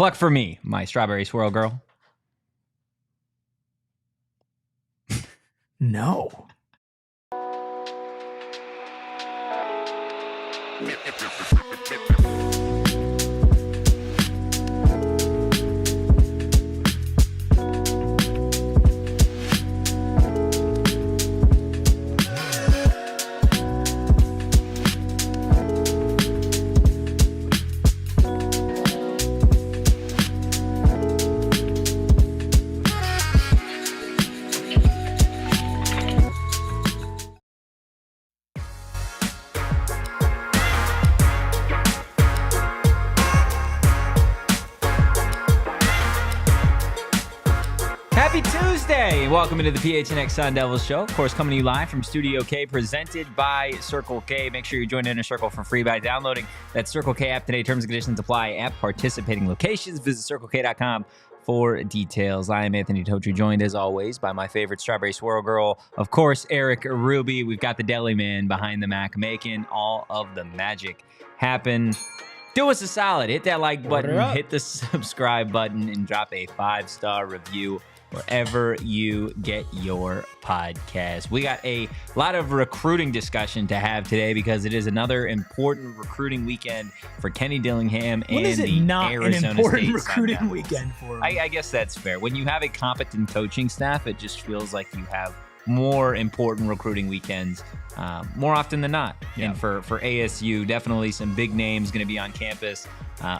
Cluck for me, my strawberry swirl girl. No. Happy Tuesday! Welcome into the PHNX Sun Devils show. Of course, coming to you live from Studio K, presented by Circle K. Make sure you join Inner Circle for free by downloading that Circle K app today. Terms and conditions apply at participating locations. Visit CircleK.com for details. I am Anthony Totri, joined as always by my favorite strawberry swirl girl, of course, Erik Ruby. We've got the deli man behind the Mac making all of the magic happen. Do us a solid. Hit that like button, hit the subscribe button, and drop a 5-star review wherever you get your podcast. We got a lot of recruiting discussion to have today because it is another important recruiting weekend for Kenny Dillingham and is it the not Arizona an important State recruiting Sun Devils. weekend for him? I guess that's fair. When you have a competent coaching staff, it just feels like you have more important recruiting weekends more often than not. Yeah. And for ASU, definitely some big names going to be on campus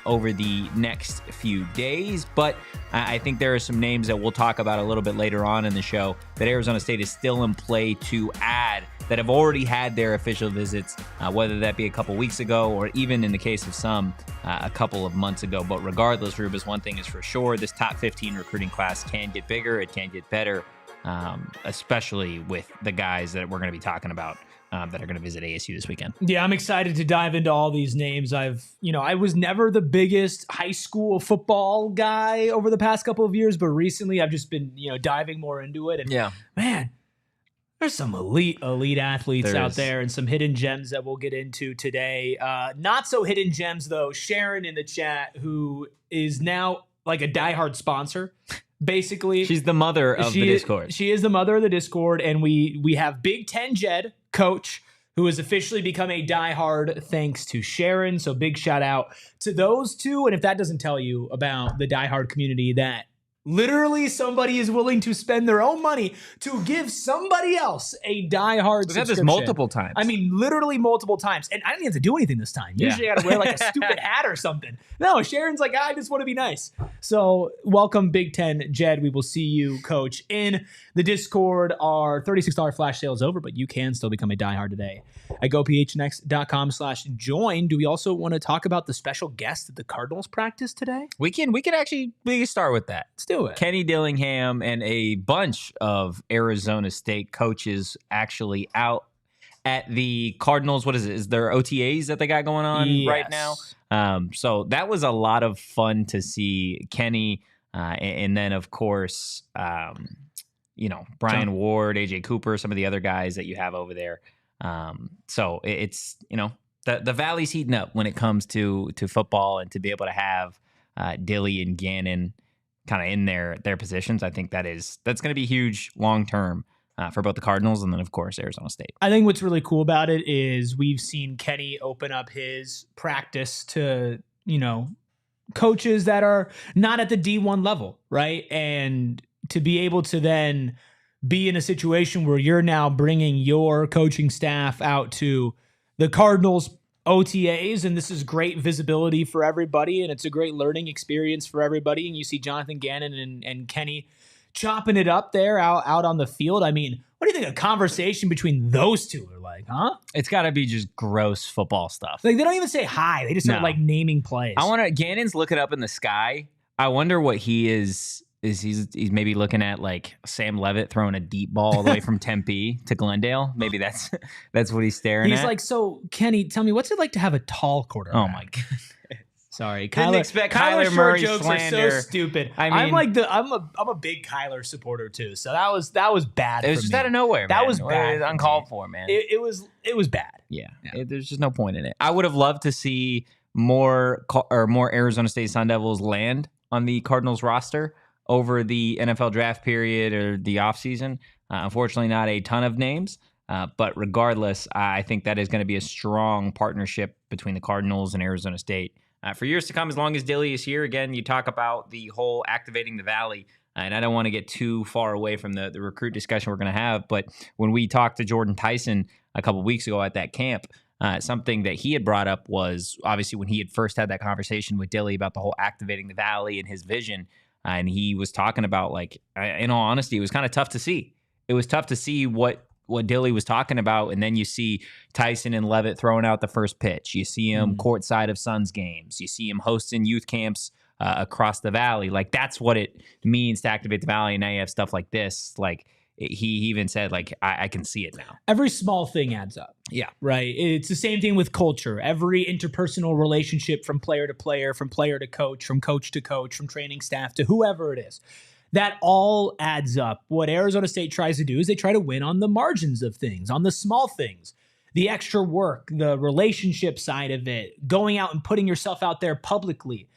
over the next few days. But I think there are some names that we'll talk about a little bit later on in the show that Arizona State is still in play to add, that have already had their official visits, whether that be a couple weeks ago or even in the case of some a couple of months ago. But regardless, Rubus, one thing is for sure, this top 15 recruiting class can get bigger, it can get better. Especially with the guys that we're going to be talking about that are going to visit ASU this weekend. Yeah, I'm excited to dive into all these names. I was never the biggest high school football guy over the past couple of years, but recently I've just been, diving more into it. And man, there's some elite athletes out there and some hidden gems that we'll get into today. Not so hidden gems though. Sharon in the chat, who is now like a diehard sponsor. Basically, she's the mother of the Discord. She is the mother of the Discord, and we have Big Ten Jed, coach, who has officially become a diehard thanks to Sharon. So big shout out to those two. And if that doesn't tell you about the diehard community, that literally somebody is willing to spend their own money to give somebody else a diehard subscription. We've had this multiple times. I mean, literally multiple times. And I didn't have to do anything this time. Usually I got to wear like a stupid hat or something. No, Sharon's like, I just want to be nice. So welcome, Big Ten Jed. We will see you, coach, in the Discord. Our $36 flash sale is over, but you can still become a diehard today at gophnx.com/join. Do we also want to talk about the special guest at the Cardinals practice today? We can start with that. Let's do it. Kenny Dillingham and a bunch of Arizona State coaches actually out at the Cardinals. What is it? Is there OTAs that they got going on right now? So that was a lot of fun to see Kenny. And then, of course, Brian Ward, AJ Cooper, some of the other guys that you have over there. So it's, the Valley's heating up when it comes to football, and to be able to have Dilly and Gannon kind of in their positions. I think that's going to be huge long-term for both the Cardinals and then, of course, Arizona State. I think what's really cool about it is we've seen Kenny open up his practice to, coaches that are not at the D1 level, right? And to be able to then be in a situation where you're now bringing your coaching staff out to the Cardinals OTAs, and this is great visibility for everybody, and it's a great learning experience for everybody. And you see Jonathan Gannon and Kenny chopping it up there out on the field. I mean, what do you think a conversation between those two are like, huh? It's got to be just gross football stuff. Like, they don't even say hi. They just start like naming plays. Gannon's looking up in the sky. I wonder what he is he's maybe looking at like Sam Levitt throwing a deep ball all the way from Tempe to Glendale. Maybe that's what he's staring at. He's like, so Kenny, tell me, what's it like to have a tall quarterback? Oh my God. Sorry, Didn't expect Kyler Murray jokes slander. are so stupid. I mean, I'm a big Kyler supporter too. So that was bad. It was just out of nowhere. That man. was bad. It was uncalled for, man. It was bad. Yeah. There's just no point in it. I would have loved to see more Arizona State Sun Devils land on the Cardinals roster over the NFL draft period or the offseason. Unfortunately, not a ton of names. But regardless, I think that is going to be a strong partnership between the Cardinals and Arizona State for years to come, as long as Dilly is here. Again, you talk about the whole activating the Valley, and I don't want to get too far away from the recruit discussion we're going to have, but when we talked to Jordan Tyson a couple of weeks ago at that camp, something that he had brought up was obviously when he had first had that conversation with Dilly about the whole activating the Valley and his vision, and he was talking about, like, in all honesty, it was kind of tough to see. It was tough to see what Dilly was talking about, and then you see Tyson and Levitt throwing out the first pitch. You see him courtside of Suns games. You see him hosting youth camps across the Valley. Like, that's what it means to activate the Valley, and now you have stuff like this. Like, he even said, like, I can see it now. Every small thing adds up. Yeah. Right? It's the same thing with culture. Every interpersonal relationship from player to player, from player to coach, from coach to coach, from training staff to whoever it is. That all adds up. What Arizona State tries to do is they try to win on the margins of things, on the small things, the extra work, the relationship side of it, going out and putting yourself out there publicly.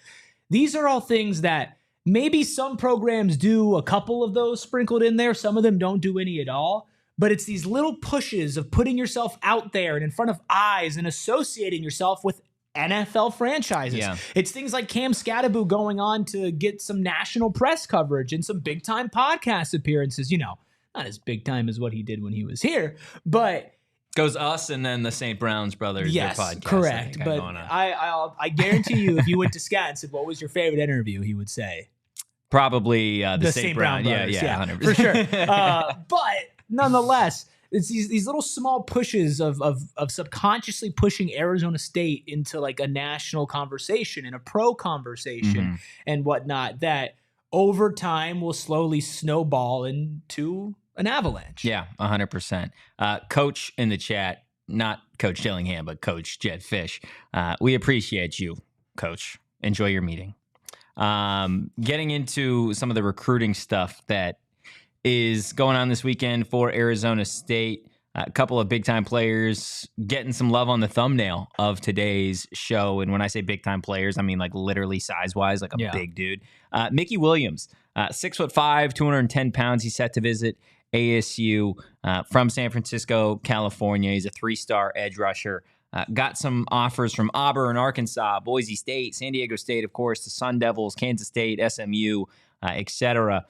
These are all things that maybe some programs do a couple of those sprinkled in there. Some of them don't do any at all. But it's these little pushes of putting yourself out there and in front of eyes and associating yourself with NFL franchises. Yeah. It's things like Cam Scadaboo going on to get some national press coverage and some big time podcast appearances. You know, not as big time as what he did when he was here, but goes us and then the St. Brown's Brothers. Yes, podcast, correct. But I guarantee you, if you went to Scott and said, "What was your favorite interview?" he would say probably the St. Brown Brothers. Yeah, 100%. For sure. But nonetheless, it's these little small pushes of subconsciously pushing Arizona State into like a national conversation and a pro conversation and whatnot that over time will slowly snowball into an avalanche. Yeah, 100%. Coach in the chat, not Coach Dillingham, but Coach Jed Fish. We appreciate you, Coach. Enjoy your meeting. Getting into some of the recruiting stuff that is going on this weekend for Arizona State. A couple of big-time players getting some love on the thumbnail of today's show. And when I say big-time players, I mean like literally size-wise, like a big dude. Mickey Williams, 6'5", 210 pounds. He's set to visit ASU from San Francisco, California. He's a 3-star edge rusher. Got some offers from Auburn, Arkansas, Boise State, San Diego State, of course, the Sun Devils, Kansas State, SMU, etc.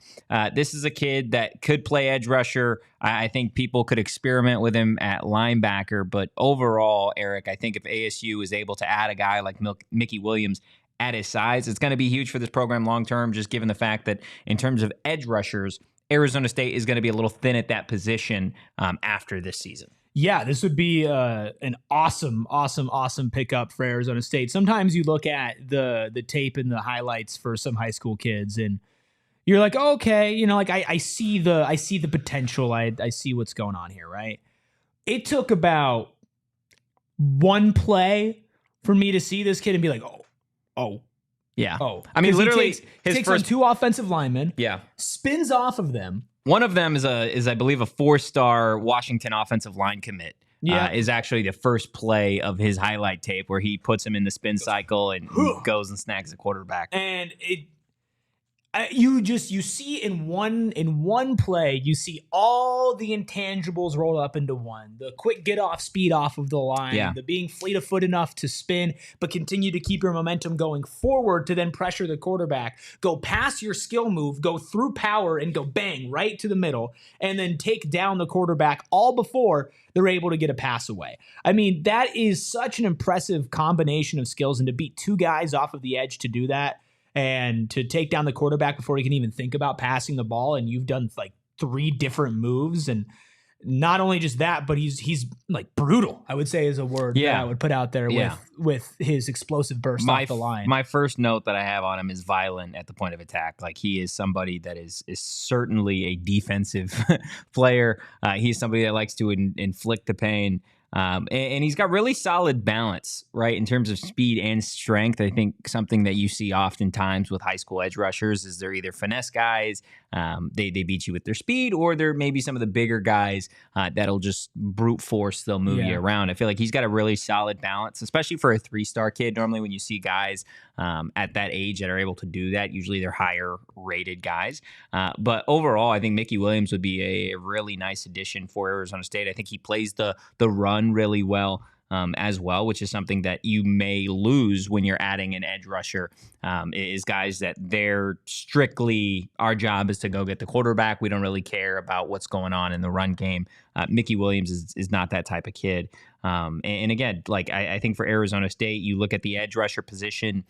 This is a kid that could play edge rusher. I think people could experiment with him at linebacker, but overall, Erik, I think if ASU is able to add a guy like Mickey Williams at his size, it's going to be huge for this program long term, just given the fact that in terms of edge rushers, Arizona State is going to be a little thin at that position after this season. Yeah, this would be an awesome pickup for Arizona State. Sometimes you look at the tape and the highlights for some high school kids, and you're like, oh, okay, you know, like I see the potential. I see what's going on here, right? It took about one play for me to see this kid and be like, oh. Yeah. Oh. I mean, literally, he takes on 2 offensive linemen. Yeah. Spins off of them. One of them is I believe a 4-star Washington offensive line commit. Yeah. Is actually the first play of his highlight tape where he puts him in the spin cycle and goes and snags the quarterback. And you see in one play, you see all the intangibles rolled up into one. The quick get off speed off of the line, the being fleet of foot enough to spin, but continue to keep your momentum going forward to then pressure the quarterback, go past your skill move, go through power and go bang right to the middle, and then take down the quarterback all before they're able to get a pass away. I mean, that is such an impressive combination of skills, and to beat 2 guys off of the edge to do that, and to take down the quarterback before he can even think about passing the ball, and you've done like 3 different moves, and not only just that, but he's like brutal, I would say, is a word that I would put out there with his explosive burst off the line. My first note that I have on him is violent at the point of attack. Like, he is somebody that is certainly a defensive player. He's somebody that likes to inflict the pain. And he's got really solid balance, right, in terms of speed and strength. I think something that you see oftentimes with high school edge rushers is they're either finesse guys, they beat you with their speed, or they're maybe some of the bigger guys that'll just brute force, they'll move you around. I feel like he's got a really solid balance, especially for a 3-star kid. Normally when you see guys at that age that are able to do that, usually they're higher rated guys. But overall, I think Mickey Williams would be a really nice addition for Arizona State. I think he plays the run really well as well, which is something that you may lose when you're adding an edge rusher, is guys that they're strictly, our job is to go get the quarterback. We don't really care about what's going on in the run game. Mickey Williams is not that type of kid. And again, like I think for Arizona State, you look at the edge rusher position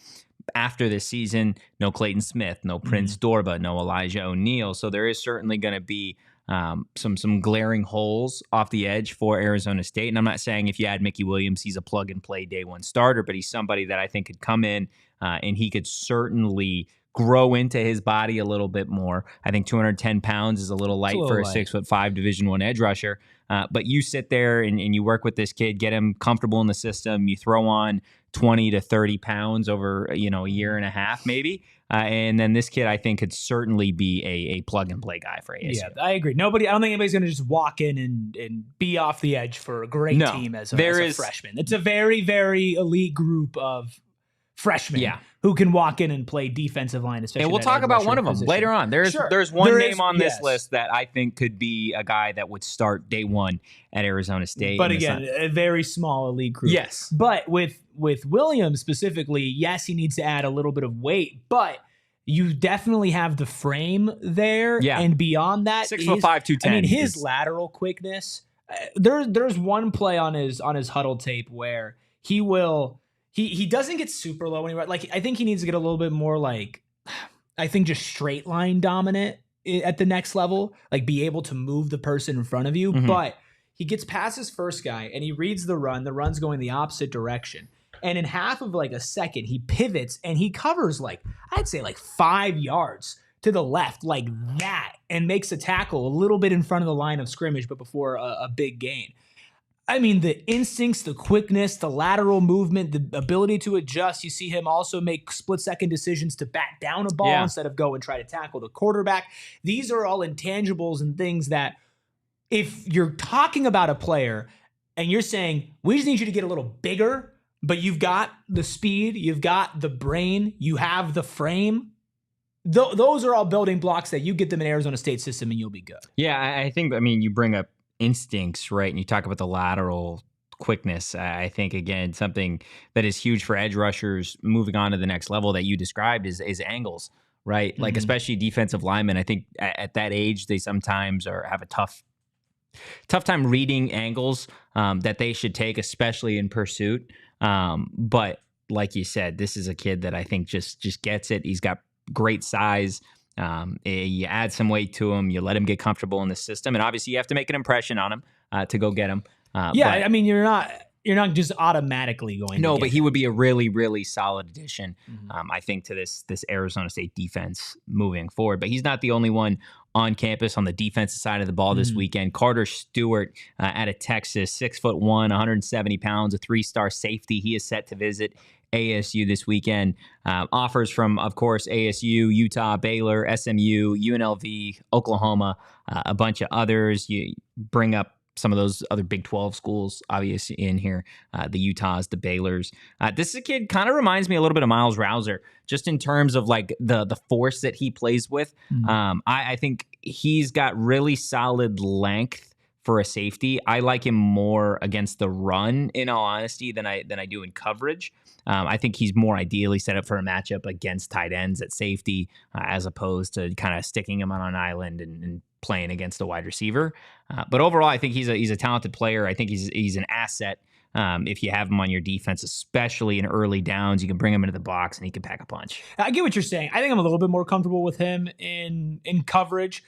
after this season, no Clayton Smith, no Prince Dorba, no Elijah O'Neal. So there is certainly going to be some glaring holes off the edge for Arizona State. And I'm not saying if you add Mickey Williams, he's a plug and play day one starter, but he's somebody that I think could come in and he could certainly grow into his body a little bit more. I think 210 pounds is a little light for a 6'5" Division I edge rusher. But you sit there and you work with this kid, get him comfortable in the system. You throw on 20 to 30 pounds over, a year and a half, maybe. And then this kid, I think, could certainly be a plug and play guy for ASU. Yeah, I agree. I don't think anybody's going to just walk in and be off the edge for a great team as a freshman. It's a very, very elite group of freshmen who can walk in and play defensive line, especially. And we'll talk about one of them later on. There's one name on this list that I think could be a guy that would start day one at Arizona State. But again, a very small elite group. Yes. But with Williams specifically, yes, he needs to add a little bit of weight, but you definitely have the frame there. Yeah. And beyond that, 6'5", 210. I mean, his lateral quickness. There's one play on his huddle tape where he will. He doesn't get super low anywhere. Like, I think he needs to get a little bit more just straight line dominant at the next level, like be able to move the person in front of you. Mm-hmm. But he gets past his first guy and he reads the run. The run's going the opposite direction. And in half of a second, he pivots and he covers I'd say 5 yards to the left like that and makes a tackle a little bit in front of the line of scrimmage, but before a big gain. I mean, the instincts, the quickness, the lateral movement, the ability to adjust. You see him also make split-second decisions to bat down a ball instead of go and try to tackle the quarterback. These are all intangibles and things that if you're talking about a player and you're saying, we just need you to get a little bigger, but you've got the speed, you've got the brain, you have the frame, those are all building blocks that you get them in Arizona State system and you'll be good. Yeah, I think, you bring up instincts, right? And you talk about the lateral quickness. I think, again, something that is huge for edge rushers moving on to the next level that you described is angles, right? Mm-hmm. Like, especially defensive linemen. I think at that age, they sometimes have a tough time reading angles that they should take, especially in pursuit. But like you said, this is a kid that I think just gets it. He's got great size. You add some weight to him, you let him get comfortable in the system, and obviously you have to make an impression on him to go get him. You're not just automatically going. No, to but he would be a really, really solid addition, I think, to this Arizona State defense moving forward. But he's not the only one on campus on the defensive side of the ball this weekend. Carter Stewart out of Texas, 6'1", 170 pounds, a 3-star safety. He is set to visit ASU this weekend. Offers from, of course, ASU, Utah, Baylor, SMU, UNLV, Oklahoma, a bunch of others. You bring up some of those other Big 12 schools, obviously, in here, the Utahs, the Baylors. This is a kid, kind of reminds me a little bit of Miles Rouser, just in terms of the force that he plays with. I think he's got really solid length for a safety. I like him more against the run, in all honesty, than I do in coverage. I think he's more ideally set up for a matchup against tight ends at safety, as opposed to kind of sticking him on an island and playing against a wide receiver. But overall, I think he's a talented player. I think he's an asset if you have him on your defense, especially in early downs. You can bring him into the box and he can pack a punch. I get what you're saying. I think I'm a little bit more comfortable with him in coverage.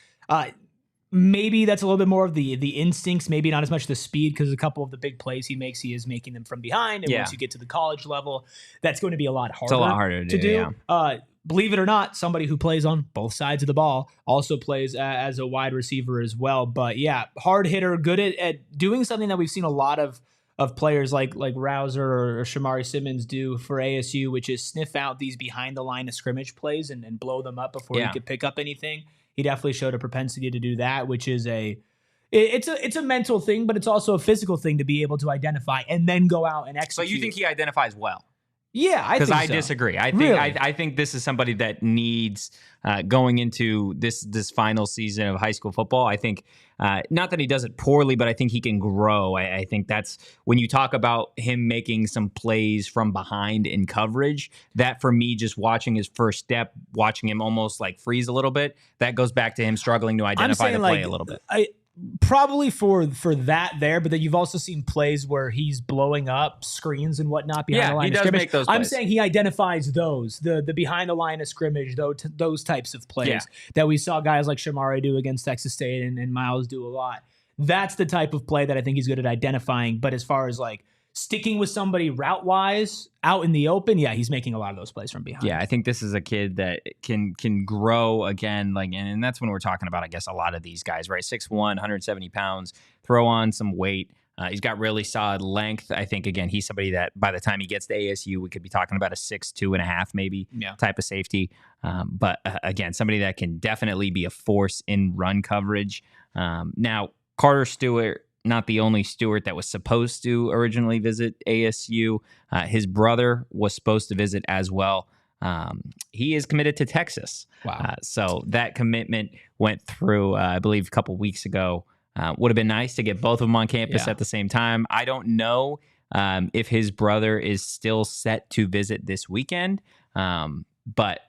Maybe that's a little bit more of the instincts, maybe not as much the speed, because a couple of the big plays he is making them from behind. And once you get to the college level, that's going to be a lot harder. It's a lot harder to do. Yeah. Believe it or not, somebody who plays on both sides of the ball also plays as a wide receiver as well. But yeah, hard hitter, good at doing something that we've seen a lot of of players like Rouser or Shamari Simmons do for ASU, which is sniff out these behind the line of scrimmage plays and blow them up before he could pick up anything. He definitely showed a propensity to do that, which is it's a mental thing, but it's also a physical thing to be able to identify and then go out and execute. So you think he identifies well? Yeah, I think so. Because I disagree. I think really? I think this is somebody that needs going into this final season of high school football. I think not that he does it poorly, but I think he can grow. I think that's when you talk about him making some plays from behind in coverage. That for me, just watching his first step, watching him almost like freeze a little bit, that goes back to him struggling to identify the play a little bit. Probably for that there, but then you've also seen plays where he's blowing up screens and whatnot behind the line of scrimmage. Make those plays. I'm saying he identifies those, the behind the line of scrimmage, those types of plays that we saw guys like Shamari do against Texas State and Miles do a lot. That's the type of play that I think he's good at identifying. But as far as like sticking with somebody route wise out in the open, he's making a lot of those plays from behind. Yeah, I think this is a kid that can grow again, like, and that's when we're talking about, I guess, a lot of these guys, right? 6'1", 170 pounds, throw on some weight. He's got really solid length. I think, again, he's somebody that by the time he gets to ASU, we could be talking about a 6'2.5" maybe type of safety. But again, somebody that can definitely be a force in run coverage. Now, Carter Stewart, not the only Stewart that was supposed to originally visit ASU. His brother was supposed to visit as well. He is committed to Texas. Wow. So that commitment went through, I believe, a couple weeks ago. Would have been nice to get both of them on campus at the same time. I don't know if his brother is still set to visit this weekend, but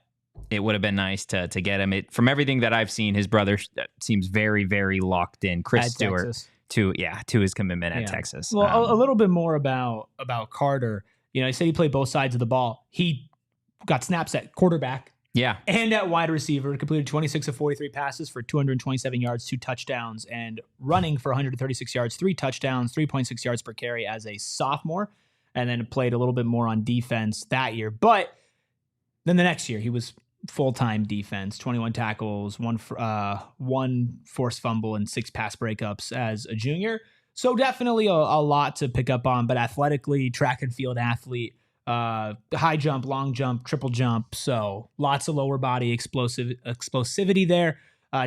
it would have been nice to get him. From everything that I've seen, his brother seems very, very locked in. Chris Stewart. Texas. To his commitment at Texas. Well, a little bit more about Carter. You know, he said he played both sides of the ball. He got snaps at quarterback, and at wide receiver. Completed 26 of 43 passes for 227 yards, 2 touchdowns, and running for 136 yards, 3 touchdowns, 3.6 yards per carry as a sophomore, and then played a little bit more on defense that year. But then the next year, he was full-time defense, 21 tackles, one forced fumble, and 6 pass breakups as a junior. So definitely a lot to pick up on, but athletically, track and field athlete, high jump, long jump, triple jump. So lots of lower body explosivity there.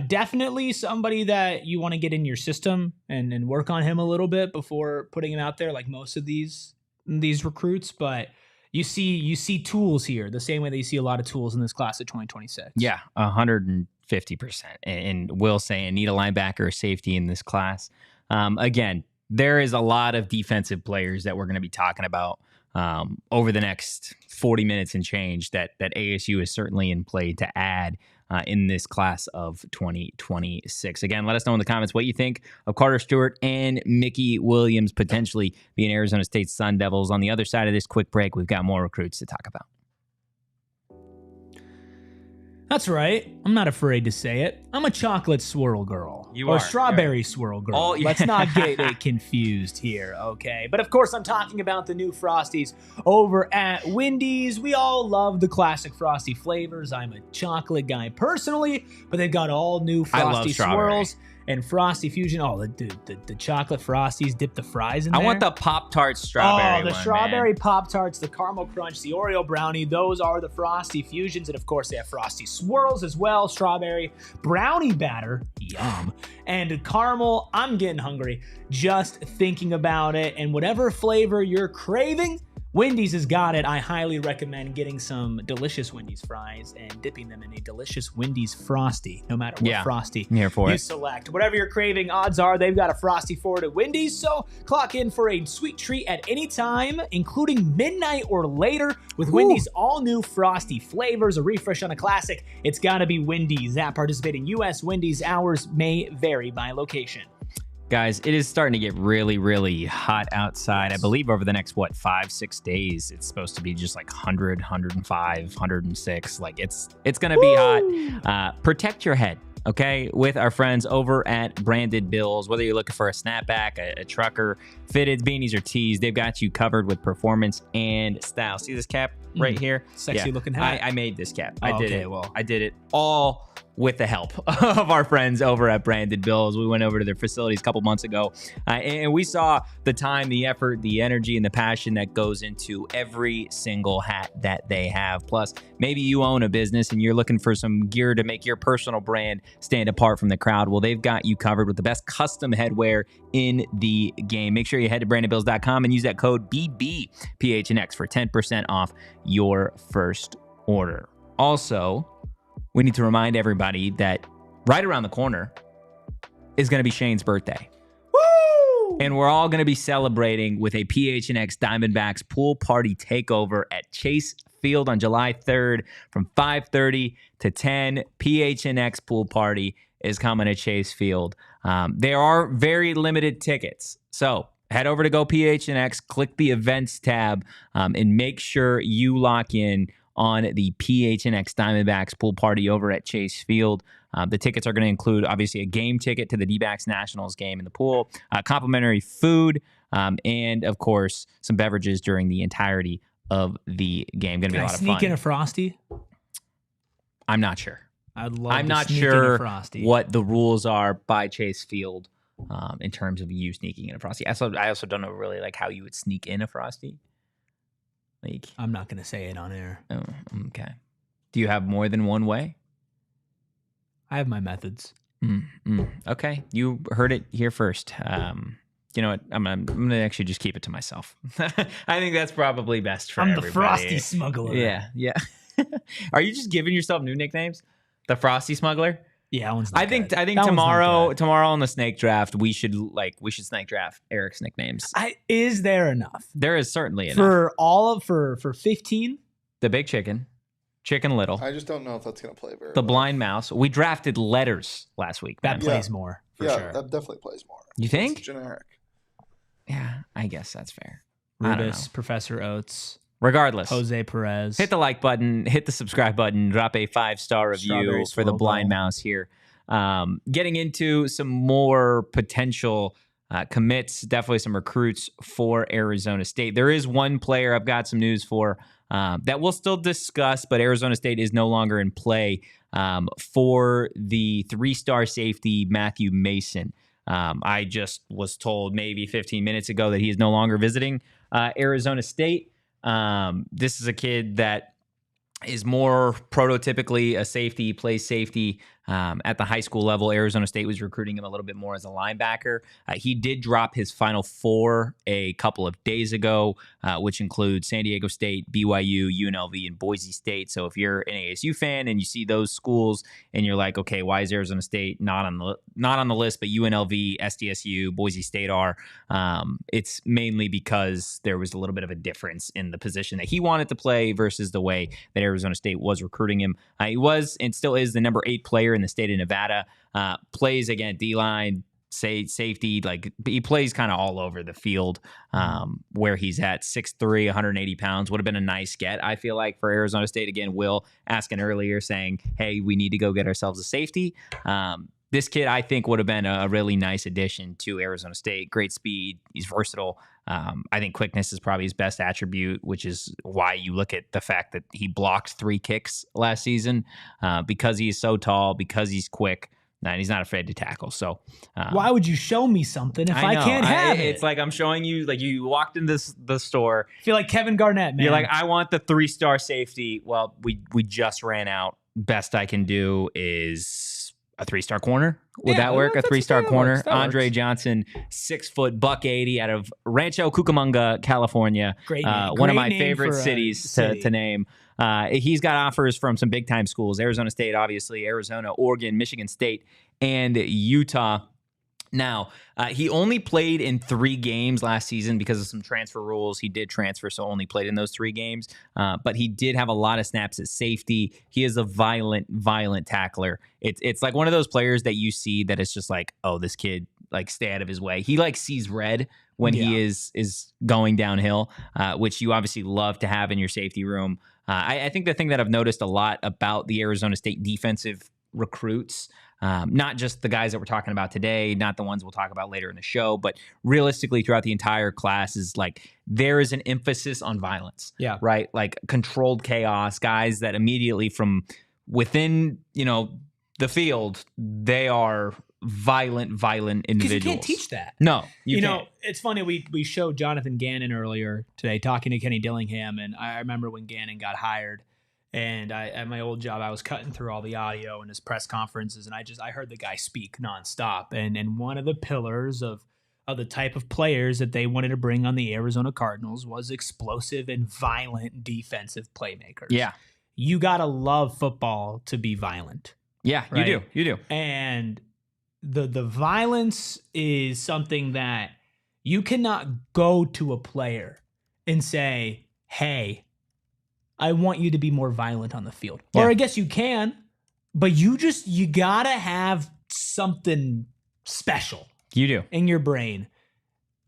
Definitely somebody that you want to get in your system and work on him a little bit before putting him out there, like most of these recruits. But you see tools here the same way that you see a lot of tools in this class of 2026. Yeah, 150%. And Will saying need a linebacker or safety in this class. Again, there is a lot of defensive players that we're going to be talking about over the next 40 minutes and change that ASU is certainly in play to add in this class of 2026. Again, let us know in the comments what you think of Carter Stewart and Mickey Williams potentially being Arizona State Sun Devils. On the other side of this quick break, we've got more recruits to talk about. That's right. I'm not afraid to say it. I'm a chocolate swirl girl. You are. Or strawberry swirl girl. Oh, yeah. Let's not get it confused here, okay? But of course, I'm talking about the new Frosties over at Wendy's. We all love the classic Frosty flavors. I'm a chocolate guy personally, but they've got all new Frosty swirls and Frosty Fusion. Oh, the chocolate Frosties, dip the fries in there. I want the Pop-Tart strawberry. Oh, the strawberry Pop-Tarts, the caramel crunch, the Oreo brownie. Those are the Frosty Fusions. And of course, they have Frosty swirls as well. Strawberry brownie batter. Yum. And caramel. I'm getting hungry just thinking about it. And whatever flavor you're craving, Wendy's has got it. I highly recommend getting some delicious Wendy's fries and dipping them in a delicious Wendy's Frosty, no matter what Frosty you select. Whatever you're craving, odds are they've got a Frosty for it at Wendy's, so clock in for a sweet treat at any time, including midnight or later, with Wendy's all-new Frosty flavors, a refresh on a classic. It's got to be Wendy's. At participating U.S. Wendy's, hours may vary by location. Guys, it is starting to get really, really hot outside. I believe over the next, 5-6 days, it's supposed to be just like 100, 105, 106. Like it's going to be hot. Protect your head, okay, with our friends over at Branded Bills. Whether you're looking for a snapback, a trucker, fitted, beanies, or tees, they've got you covered with performance and style. See this cap right here? Sexy looking hat. I made this cap. I did it all with the help of our friends over at Branded Bills. We went over to their facilities a couple months ago, and we saw the time, the effort, the energy, and the passion that goes into every single hat that they have. Plus, maybe you own a business and you're looking for some gear to make your personal brand stand apart from the crowd. Well, they've got you covered with the best custom headwear in the game. Make sure you head to brandedbills.com and use that code BBPHNX for 10% off your first order. Also, we need to remind everybody that right around the corner is going to be Shane's birthday. Woo! And we're all going to be celebrating with a PHNX Diamondbacks pool party takeover at Chase Field on July 3rd from 5:30 to 10. PHNX pool party is coming to Chase Field. There are very limited tickets. So head over to Go PHNX, click the events tab, and make sure you lock in on the PHNX Diamondbacks pool party over at Chase Field. The tickets are going to include, obviously, a game ticket to the D-backs Nationals game in the pool, complimentary food, and, of course, some beverages during the entirety of the game. Going to be a lot of fun. Sneak in a Frosty? I'm not sure. I'd love I'm to not sneak in a sure Frosty. what the rules are by Chase Field in terms of you sneaking in a Frosty. I also don't know really like how you would sneak in a Frosty. Like, I'm not going to say it on air. oh, okay. Do you have more than one way? I have my methods. Okay. You heard it here first. You know what? I'm gonna actually just keep it to myself. I think that's probably best for everybody. I'm the Frosty Smuggler. Yeah. Are you just giving yourself new nicknames? The Frosty Smuggler? Yeah, that one's not I think that one's not tomorrow on the snake draft, we should snake draft Erik's nicknames. Is there enough? There is certainly enough. For 15? The Big Chicken, Chicken Little, I just don't know if that's going to play very the well. Blind Mouse. We drafted letters last week. That man. plays more, for sure. That definitely plays more. You think? It's generic. Yeah, I guess that's fair. I don't know. Rubus, Professor Oates, Regardless, Jose Perez. hit the like button, hit the subscribe button, drop a 5-star review Strawberry for the Swirl Blind Ball. Mouse here. Getting into some more potential commits, definitely some recruits for Arizona State. There is one player I've got some news for that we'll still discuss, but Arizona State is no longer in play for the 3-star safety Matthew Mason. I just was told maybe 15 minutes ago that he is no longer visiting Arizona State. This is a kid that is more prototypically a safety, plays safety at the high school level. Arizona State was recruiting him a little bit more as a linebacker. He did drop his Final Four a couple of days ago, which includes San Diego State, BYU, UNLV, and Boise State. So if you're an ASU fan and you see those schools and you're like, okay, why is Arizona State not on the list, but UNLV, SDSU, Boise State are? It's mainly because there was a little bit of a difference in the position that he wanted to play versus the way that Arizona State was recruiting him. He was and still is the number 8 player in the state of Nevada. Plays again D-line, safety, like he plays kind of all over the field. Where he's at 6'3", 180 pounds would have been a nice get, I feel like, for Arizona State. Again, Will asking earlier saying, hey, we need to go get ourselves a safety. This kid, I think, would have been a really nice addition to Arizona State. Great speed. He's versatile. I think quickness is probably his best attribute, which is why you look at the fact that he blocked 3 kicks last season because he is so tall, because he's quick, and he's not afraid to tackle. So why would you show me something if I can't have it? It's like I'm showing you, like you walked in the store. I feel like Kevin Garnett, man. You're like, I want the 3-star safety. Well, we just ran out. Best I can do is a 3-star corner. Would that work? A 3-star corner. Andre Johnson, 6 foot, $180 out of Rancho Cucamonga, California. Great name. One of Great my name favorite for a cities city. to name. He's got offers from some big time schools: Arizona State, obviously, Arizona, Oregon, Michigan State, and Utah. Now, he only played in 3 games last season because of some transfer rules. He did transfer, so only played in those 3 games. But he did have a lot of snaps at safety. He is a violent tackler. It's like one of those players that you see that it's just like, oh, this kid, like, stay out of his way. He like sees red when he is going downhill, which you obviously love to have in your safety room. I think the thing that I've noticed a lot about the Arizona State defensive recruits, not just the guys that we're talking about today, not the ones we'll talk about later in the show, but realistically throughout the entire class, is like there is an emphasis on violence. Yeah. Right? Like controlled chaos, guys that immediately from within, the field, they are violent individuals. Because you can't teach that. No, You can't. know, it's funny. We showed Jonathan Gannon earlier today talking to Kenny Dillingham, and I remember when Gannon got hired, and at my old job, I was cutting through all the audio and his press conferences, and I heard the guy speak nonstop. And one of the pillars of the type of players that they wanted to bring on the Arizona Cardinals was explosive and violent defensive playmakers. Yeah. You gotta love football to be violent. Yeah, Right? you do. And the violence is something that you cannot go to a player and say, hey, I want you to be more violent on the field. Yeah. Or I guess you can, but you gotta have something special You do. in your brain.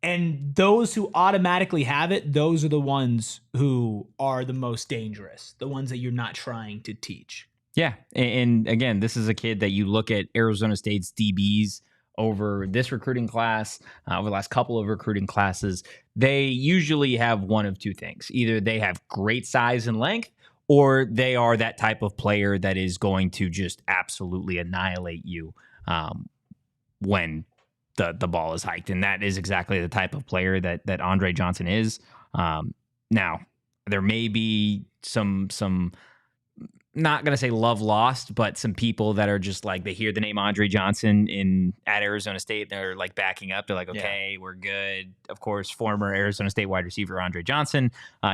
And those who automatically have it, those are the ones who are the most dangerous, the ones that you're not trying to teach. Yeah. And again, this is a kid that you look at Arizona State's DBs over this recruiting class, over the last couple of recruiting classes. They usually have one of two things. Either they have great size and length, or they are that type of player that is going to just absolutely annihilate you when the ball is hiked. And that is exactly the type of player that Andre Johnson is. Now, there may be some not going to say love lost, but some people that are just like, they hear the name Andre Johnson at Arizona State. They're like backing up. They're like, okay, we're good. Of course, former Arizona State wide receiver Andre Johnson,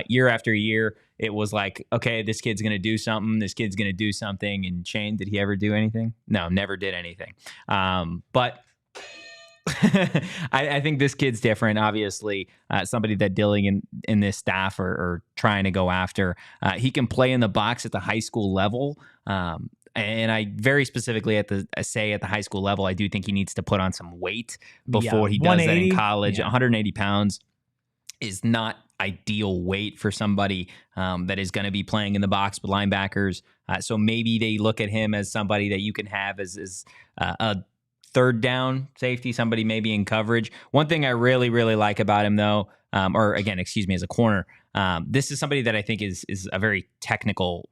year after year, it was like, okay, this kid's going to do something. This kid's going to do something. And Shane, did he ever do anything? No, never did anything. But I think this kid's different. Obviously, somebody that Dilling and this staff are trying to go after. He can play in the box at the high school level. And I very specifically at the high school level, I do think he needs to put on some weight before he does that in college. 180 pounds is not ideal weight for somebody that is going to be playing in the box with linebackers. So maybe they look at him as somebody that you can have as a third down safety, somebody maybe in coverage. One thing I really, really like about him, though, as a corner, this is somebody that I think is a very technical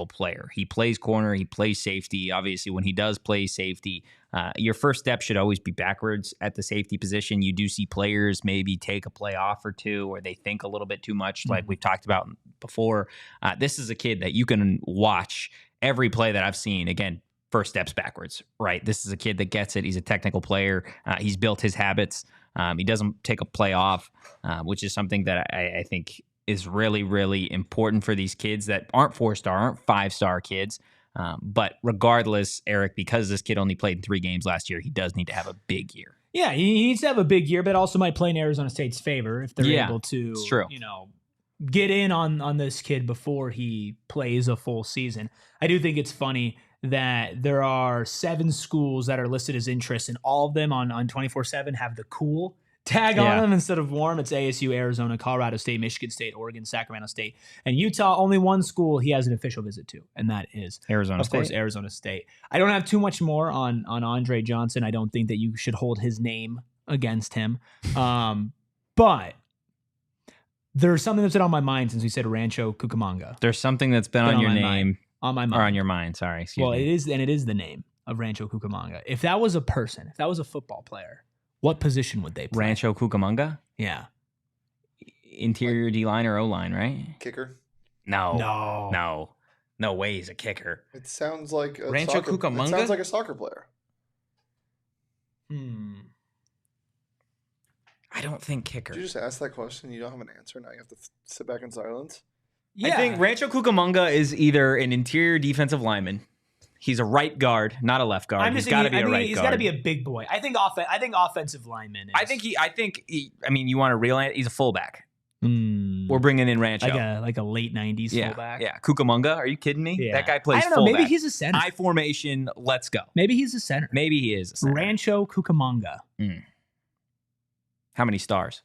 player. He plays corner, he plays safety. Obviously, when he does play safety, your first step should always be backwards at the safety position. You do see players maybe take a play off or two, or they think a little bit too much, like we've talked about before. This is a kid that you can watch every play that I've seen. Again, first steps backwards, right? This is a kid that gets it. He's a technical player. He's built his habits. He doesn't take a play off, which is something that I think is really, really important for these kids that aren't 4-star, aren't 5-star kids. But regardless, Erik, because this kid only played in 3 games last year, he does need to have a big year. Yeah, he needs to have a big year, but also might play in Arizona State's favor if they're able to, it's true. Get in on this kid before he plays a full season. I do think it's funny that there are 7 schools that are listed as interest, and all of them on 24/7 have the cool tag on them instead of warm. It's ASU, Arizona, Colorado State, Michigan State, Oregon, Sacramento State, and Utah. Only one school he has an official visit to, and that is Arizona State. Of course, Arizona State. I don't have too much more on Andre Johnson. I don't think that you should hold his name against him. But there's something that's been on my mind since we said Rancho Cucamonga. There's something that's been on your name. On my mind. Or on your mind, sorry. Excuse me. It is the name of Rancho Cucamonga. If that was a person, if that was a football player, what position would they play? Rancho Cucamonga? Yeah. Interior D-line or O-line, right? Kicker. No way he's a kicker. It sounds like a Rancho soccer, Cucamonga? It sounds like a soccer player. I don't think kicker. Did you just ask that question? You don't have an answer. Now you have to sit back in silence. Yeah. I think Rancho Cucamonga is either an interior defensive lineman. He's a right guard, not a left guard. He's got to be a right guard. He's got to be a big boy. I think offensive lineman. I think you want to reel it. He's a fullback. We're bringing in Rancho. Like a late 90s fullback. Yeah. Cucamonga, are you kidding me? Yeah. That guy plays I don't know. fullback. Maybe he's a center. I formation, let's go. Maybe he's a center. Maybe he is a center. Rancho Cucamonga. How many stars?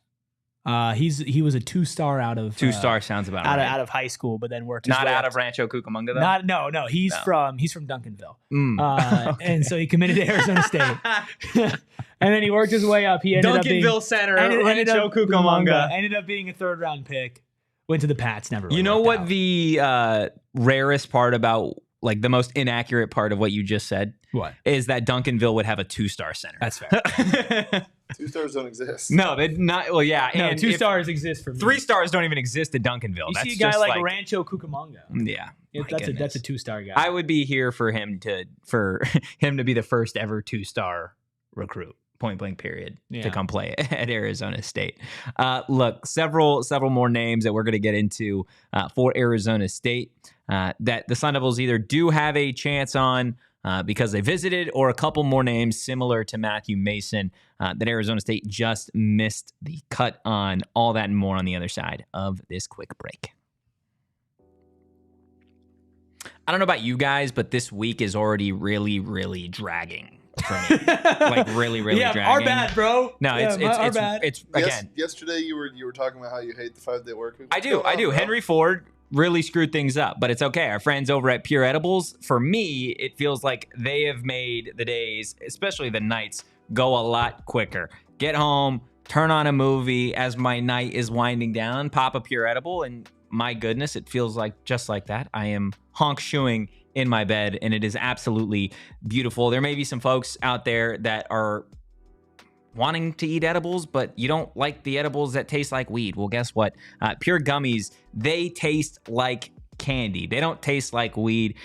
He was a 2-star out of 2-star sounds about right. out of high school, but then worked his not way out up of Rancho Cucamonga though. No. He's from Duncanville, Okay. and so he committed to Arizona State, and then he worked his way up. He ended Duncanville up Center, ended Rancho up Cucamonga. ended up being a 3rd-round pick. Went to the Pats. Never. Really you know worked what out. the rarest part about like the most inaccurate part of what you just said What? is that Duncanville would have a 2-star center. That's fair. 2 stars don't exist. No, they not. Well, yeah, No, and 2 if stars exist for me. 3 stars don't even exist at Duncanville. You That's see a guy just like Rancho Cucamonga. Yeah, my That's goodness. a 2-star guy. I would be here for him to be the first ever 2-star recruit, point blank period, to come play at Arizona State. Look, several more names that we're going to get into for Arizona State that the Sun Devils either do have a chance on because they visited, or a couple more names similar to Matthew Mason that Arizona State just missed the cut on. All that and more on the other side of this quick break. I don't know about you guys, but this week is already really, really dragging for me. Like really, really dragging. Our bad, bro. No, our bad. it's again. Yesterday you were talking about how you hate the 5-day work week. I do. Henry Ford really screwed things up, but it's okay. Our friends over at Pure Edibles, for me, it feels like they have made the days, especially the nights, go a lot quicker. Get home, turn on a movie as my night is winding down, pop a Pure Edible, and my goodness, it feels like just like that. I am honk-shoeing in my bed, and it is absolutely beautiful. There may be some folks out there that are wanting to eat edibles, but you don't like the edibles that taste like weed. Well, guess what? Pure Gummies, they taste like candy. They don't taste like weed.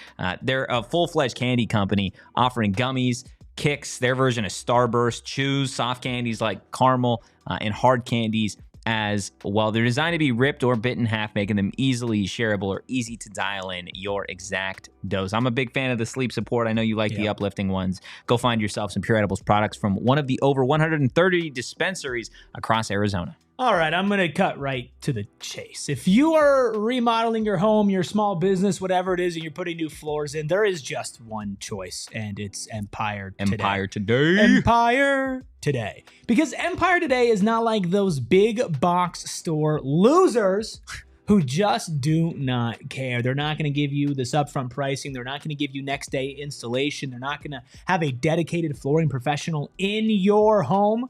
They're a full-fledged candy company offering gummies, kicks, their version of Starburst, chews, soft candies like caramel, and hard candies as well. They're designed to be ripped or bit in half, making them easily shareable or easy to dial in your exact dose. I'm a big fan of the sleep support. I know you like the uplifting ones. Go find yourself some Pure Edibles products from one of the over 130 dispensaries across Arizona. All right, I'm going to cut right to the chase. If you are remodeling your home, your small business, whatever it is, and you're putting new floors in, there is just one choice, and it's Empire Today. Empire Today. Because Empire Today is not like those big box store losers who just do not care. They're not going to give you this upfront pricing. They're not going to give you next day installation. They're not going to have a dedicated flooring professional in your home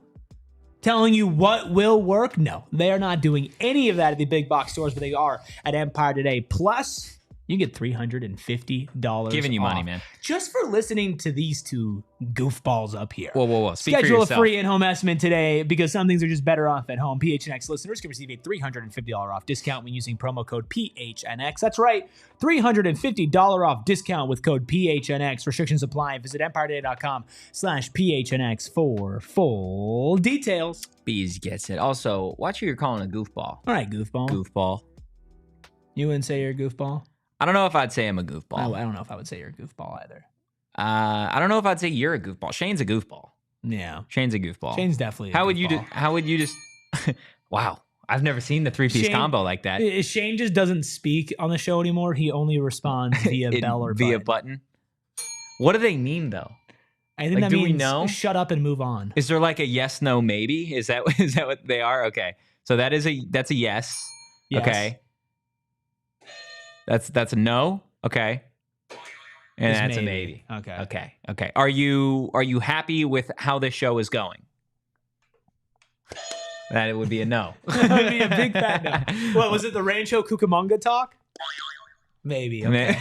telling you what will work. No, they are not doing any of that at the big box stores, but they are at Empire Today. Plus, you get $350 Giving you off money, man. just for listening to these two goofballs up here. Whoa. Speak Schedule for a yourself. free in-home estimate today because some things are just better off at home. PHNX listeners can receive a $350 off discount when using promo code PHNX. That's right, $350 off discount with code PHNX. Restrictions apply. Visit EmpireToday.com/PHNX for full details. Bees gets it. Also, watch who you're calling a goofball. All right, goofball. Goofball. You wouldn't say you're a goofball? I don't know if I'd say I'm a goofball. I don't know if I would say you're a goofball either. I don't know if I'd say you're a goofball. Shane's a goofball. Yeah. Shane's a goofball. Shane's definitely a How goofball. would you just wow. I've never seen the three-piece combo like that. Shane just doesn't speak on the show anymore. He only responds via bell or via button. What do they mean though? I think Like, that do means we know? shut up and move on. Is there like a yes, no, maybe? Is that what they are? Okay. So that's a yes. Yes. Okay. That's a no. Okay. And It's that's maybe. a maybe. Okay. Okay. Are you happy with how this show is going? That it would be a no. That would be a big fat no. What was it? The Rancho Cucamonga talk? Maybe. Okay.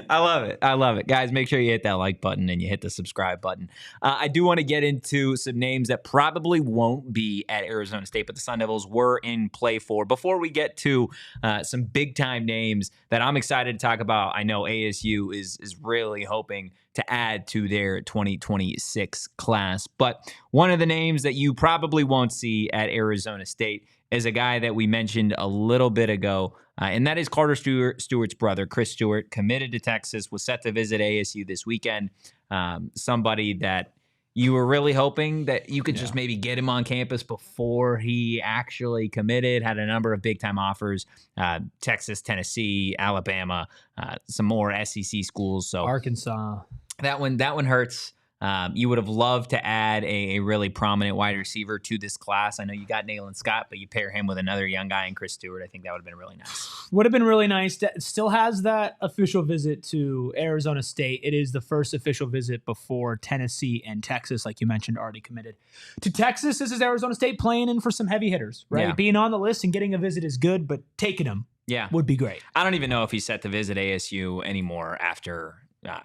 I love it. Guys, make sure you hit that like button and you hit the subscribe button. I do want to get into some names that probably won't be at Arizona State, but the Sun Devils were in play for. Before we get to some big-time names that I'm excited to talk about, I know ASU is really hoping to add to their 2026 class. But one of the names that you probably won't see at Arizona State is a guy that we mentioned a little bit ago, and that is Carter Stewart's brother, Chris Stewart, committed to Texas, was set to visit ASU this weekend. Somebody that you were really hoping that you could just maybe get him on campus before he actually committed, had a number of big-time offers, Texas, Tennessee, Alabama, some more SEC schools. So Arkansas. That one hurts. You would have loved to add a really prominent wide receiver to this class. I know you got Nayland Scott, but you pair him with another young guy in Chris Stewart. I think that would have been really nice. Would have been really nice. Still has that official visit to Arizona State. It is the first official visit before Tennessee and Texas, like you mentioned, already committed to Texas. This is Arizona State playing in for some heavy hitters, right? Yeah. Being on the list and getting a visit is good, but taking them would be great. I don't even know if he's set to visit ASU anymore after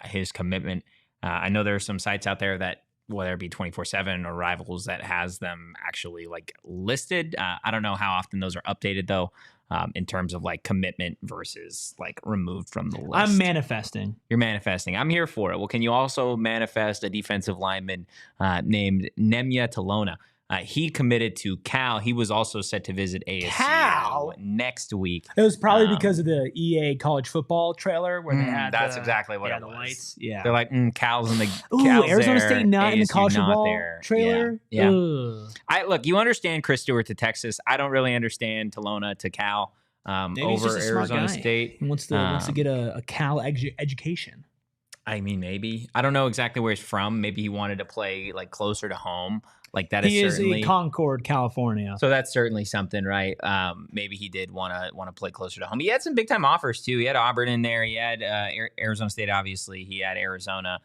his commitment. I know there are some sites out there that, whether it be 24/7 or Rivals, that has them actually like listed. I don't know how often those are updated though, in terms of like commitment versus like removed from the list. I'm manifesting. You're manifesting. I'm here for it. Well, can you also manifest a defensive lineman named Nemanja Talona? He committed to Cal. He was also set to visit ASU Cal? next week. It was probably because of the EA college football trailer where they had that's exactly what it the was. lights. Yeah. They're like, Cal's in the Arizona there, State not in the ASU college not football there. trailer. Yeah. Ugh. You understand Chris Stewart to Texas. I don't really understand Talona to Cal Maybe he's over just a smart Arizona guy. State. He wants to get a Cal education. I mean, maybe. I don't know exactly where he's from. Maybe he wanted to play like closer to home. Like that He is certainly in Concord, California. So that's certainly something, right? Maybe he did want to play closer to home. He had some big time offers too. He had Auburn in there. He had Arizona State, obviously. He had Arizona.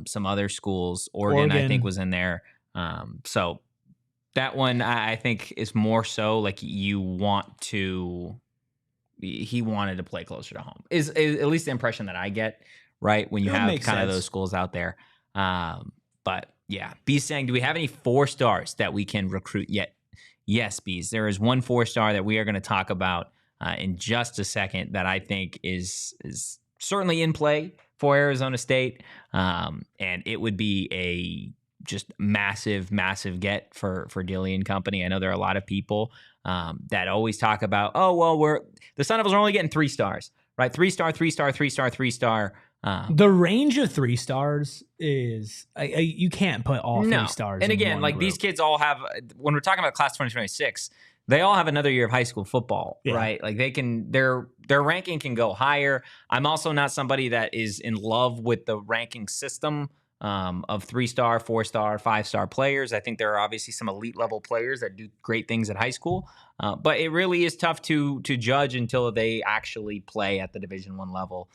Some other schools. Oregon, I think, was in there. So that one, I think, is more so like he wanted to play closer to home. Is at least the impression that I get, right? When you have kind of those schools out there. But yeah, B's saying, do we have any 4-stars that we can recruit yet? Yes, B's. There is one 4-star that we are going to talk about in just a second that I think is certainly in play for Arizona State. And it would be a just massive, massive get for Dilly and company. I know there are a lot of people that always talk about, the Sun Devils are only getting 3 stars, right? 3-star, 3-star, 3-star, 3-star. The range of 3 stars is you can't put all 3 stars. And again, in one like group. these kids all have, when we're talking about class 2026, they all have another year of high school football, right? Like they can, their ranking can go higher. I'm also not somebody that is in love with the ranking system of 3-star, 4-star, 5-star players. I think there are obviously some elite level players that do great things at high school, but it really is tough to judge until they actually play at the Division I level.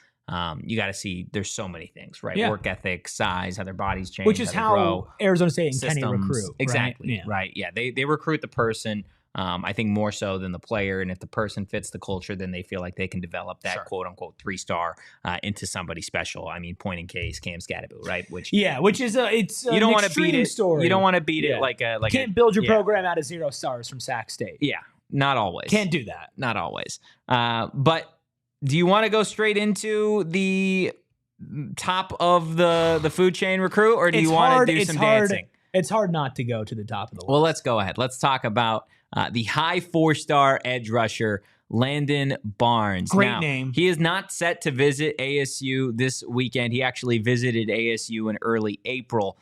You got to see, there's so many things, right? Work ethic, size, how their bodies change, which is how Arizona State and Kenny recruit. Exactly. Right. Yeah. They recruit the person, I think more so than the player. And if the person fits the culture, then they feel like they can develop that quote unquote 3-star into somebody special. I mean, point in case, Cam Scadaboo, right? Which is you don't want to beat it. Story. You don't want to beat it like can't build your program out of 0 stars from Sac State. Yeah. Not always. Can't do that. Not always. But do you want to go straight into the top of the food chain recruit, or do you want to do some dancing? It's hard not to go to the top of the list. Well, let's go ahead. Let's talk about the high 4-star edge rusher, Landon Barnes. Great name. He is not set to visit ASU this weekend. He actually visited ASU in early April.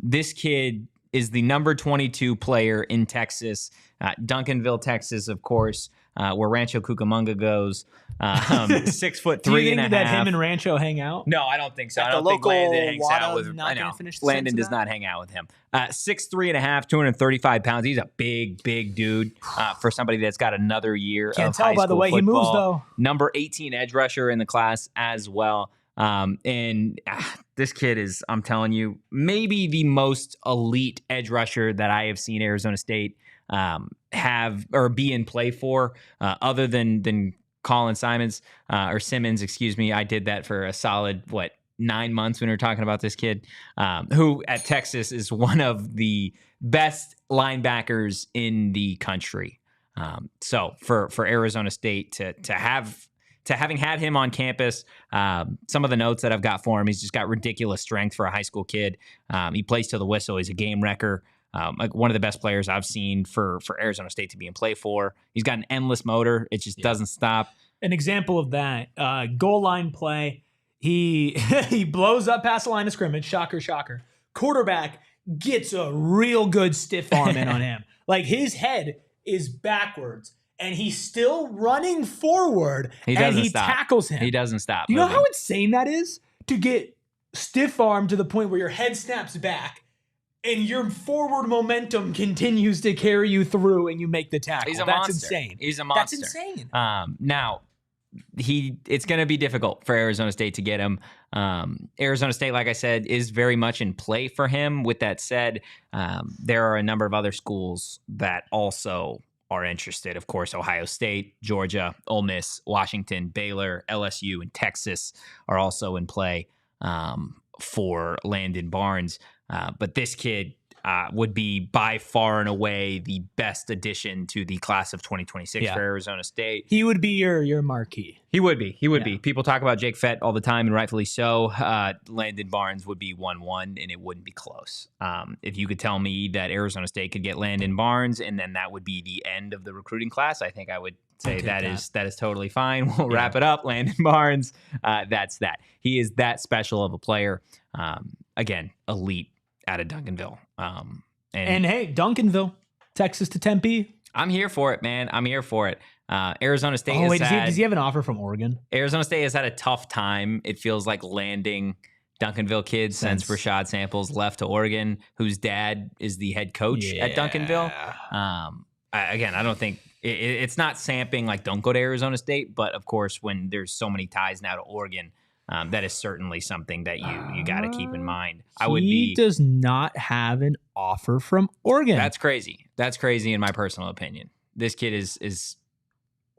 This kid is the number 22 player in Texas, Duncanville, Texas, of course, where Rancho Cucamonga goes. 6'3" Do you and a think that half. him and Rancho hang out? No, I don't think so. I The don't think local Landon hangs out with. not I know gonna finish the Landon sentence does not hang out with him. 6'3" and a half, 235 pounds. He's a big dude for somebody that's got another year. Can't of tell high by the school way football. he moves though. Number 18 edge rusher in the class as well. This kid is, I'm telling you, maybe the most elite edge rusher that I have seen Arizona State have or be in play for, other than Colin Simmons, excuse me. I did that for a solid, 9 months when we were talking about this kid, who at Texas is one of the best linebackers in the country. So for Arizona State to having had him on campus, some of the notes that I've got for him, he's just got ridiculous strength for a high school kid. He plays to the whistle. He's a game wrecker. Like one of the best players I've seen for Arizona State to be in play for. He's got an endless motor. It just doesn't stop. An example of that, goal line play. He blows up past the line of scrimmage. Shocker. Quarterback gets a real good stiff arm in on him. Like his head is backwards and he's still running forward. He doesn't and he stop. tackles him. He doesn't stop. You know how insane that is to get stiff arm to the point where your head snaps back and your forward momentum continues to carry you through and you make the tackle. He's a That's monster. insane. He's a monster. That's insane. Now, it's going to be difficult for Arizona State to get him. Arizona State, like I said, is very much in play for him. With that said, there are a number of other schools that also are interested. Of course, Ohio State, Georgia, Ole Miss, Washington, Baylor, LSU, and Texas are also in play for Landon Barnes. But this kid would be by far and away the best addition to the class of 2026 for Arizona State. He would be your marquee. He would be. He would be. People talk about Jake Fett all the time, and rightfully so. Landon Barnes would be 1-1, and it wouldn't be close. If you could tell me that Arizona State could get Landon Barnes, and then that would be the end of the recruiting class, I think I would say that is totally fine. We'll wrap it up. Landon Barnes, that's that. He is that special of a player. Again, elite out of Duncanville. And hey, Duncanville, Texas to Tempe. I'm here for it, man. I'm here for it. Arizona State does he have an offer from Oregon? Arizona State has had a tough time, it feels like, landing Duncanville kids since Rashad Samples left to Oregon, whose dad is the head coach at Duncanville. Again, I don't think it's not samping like don't go to Arizona State, but of course, when there's so many ties now to Oregon, that is certainly something that you got to keep in mind. He does not have an offer from Oregon. That's crazy. That's crazy in my personal opinion. This kid is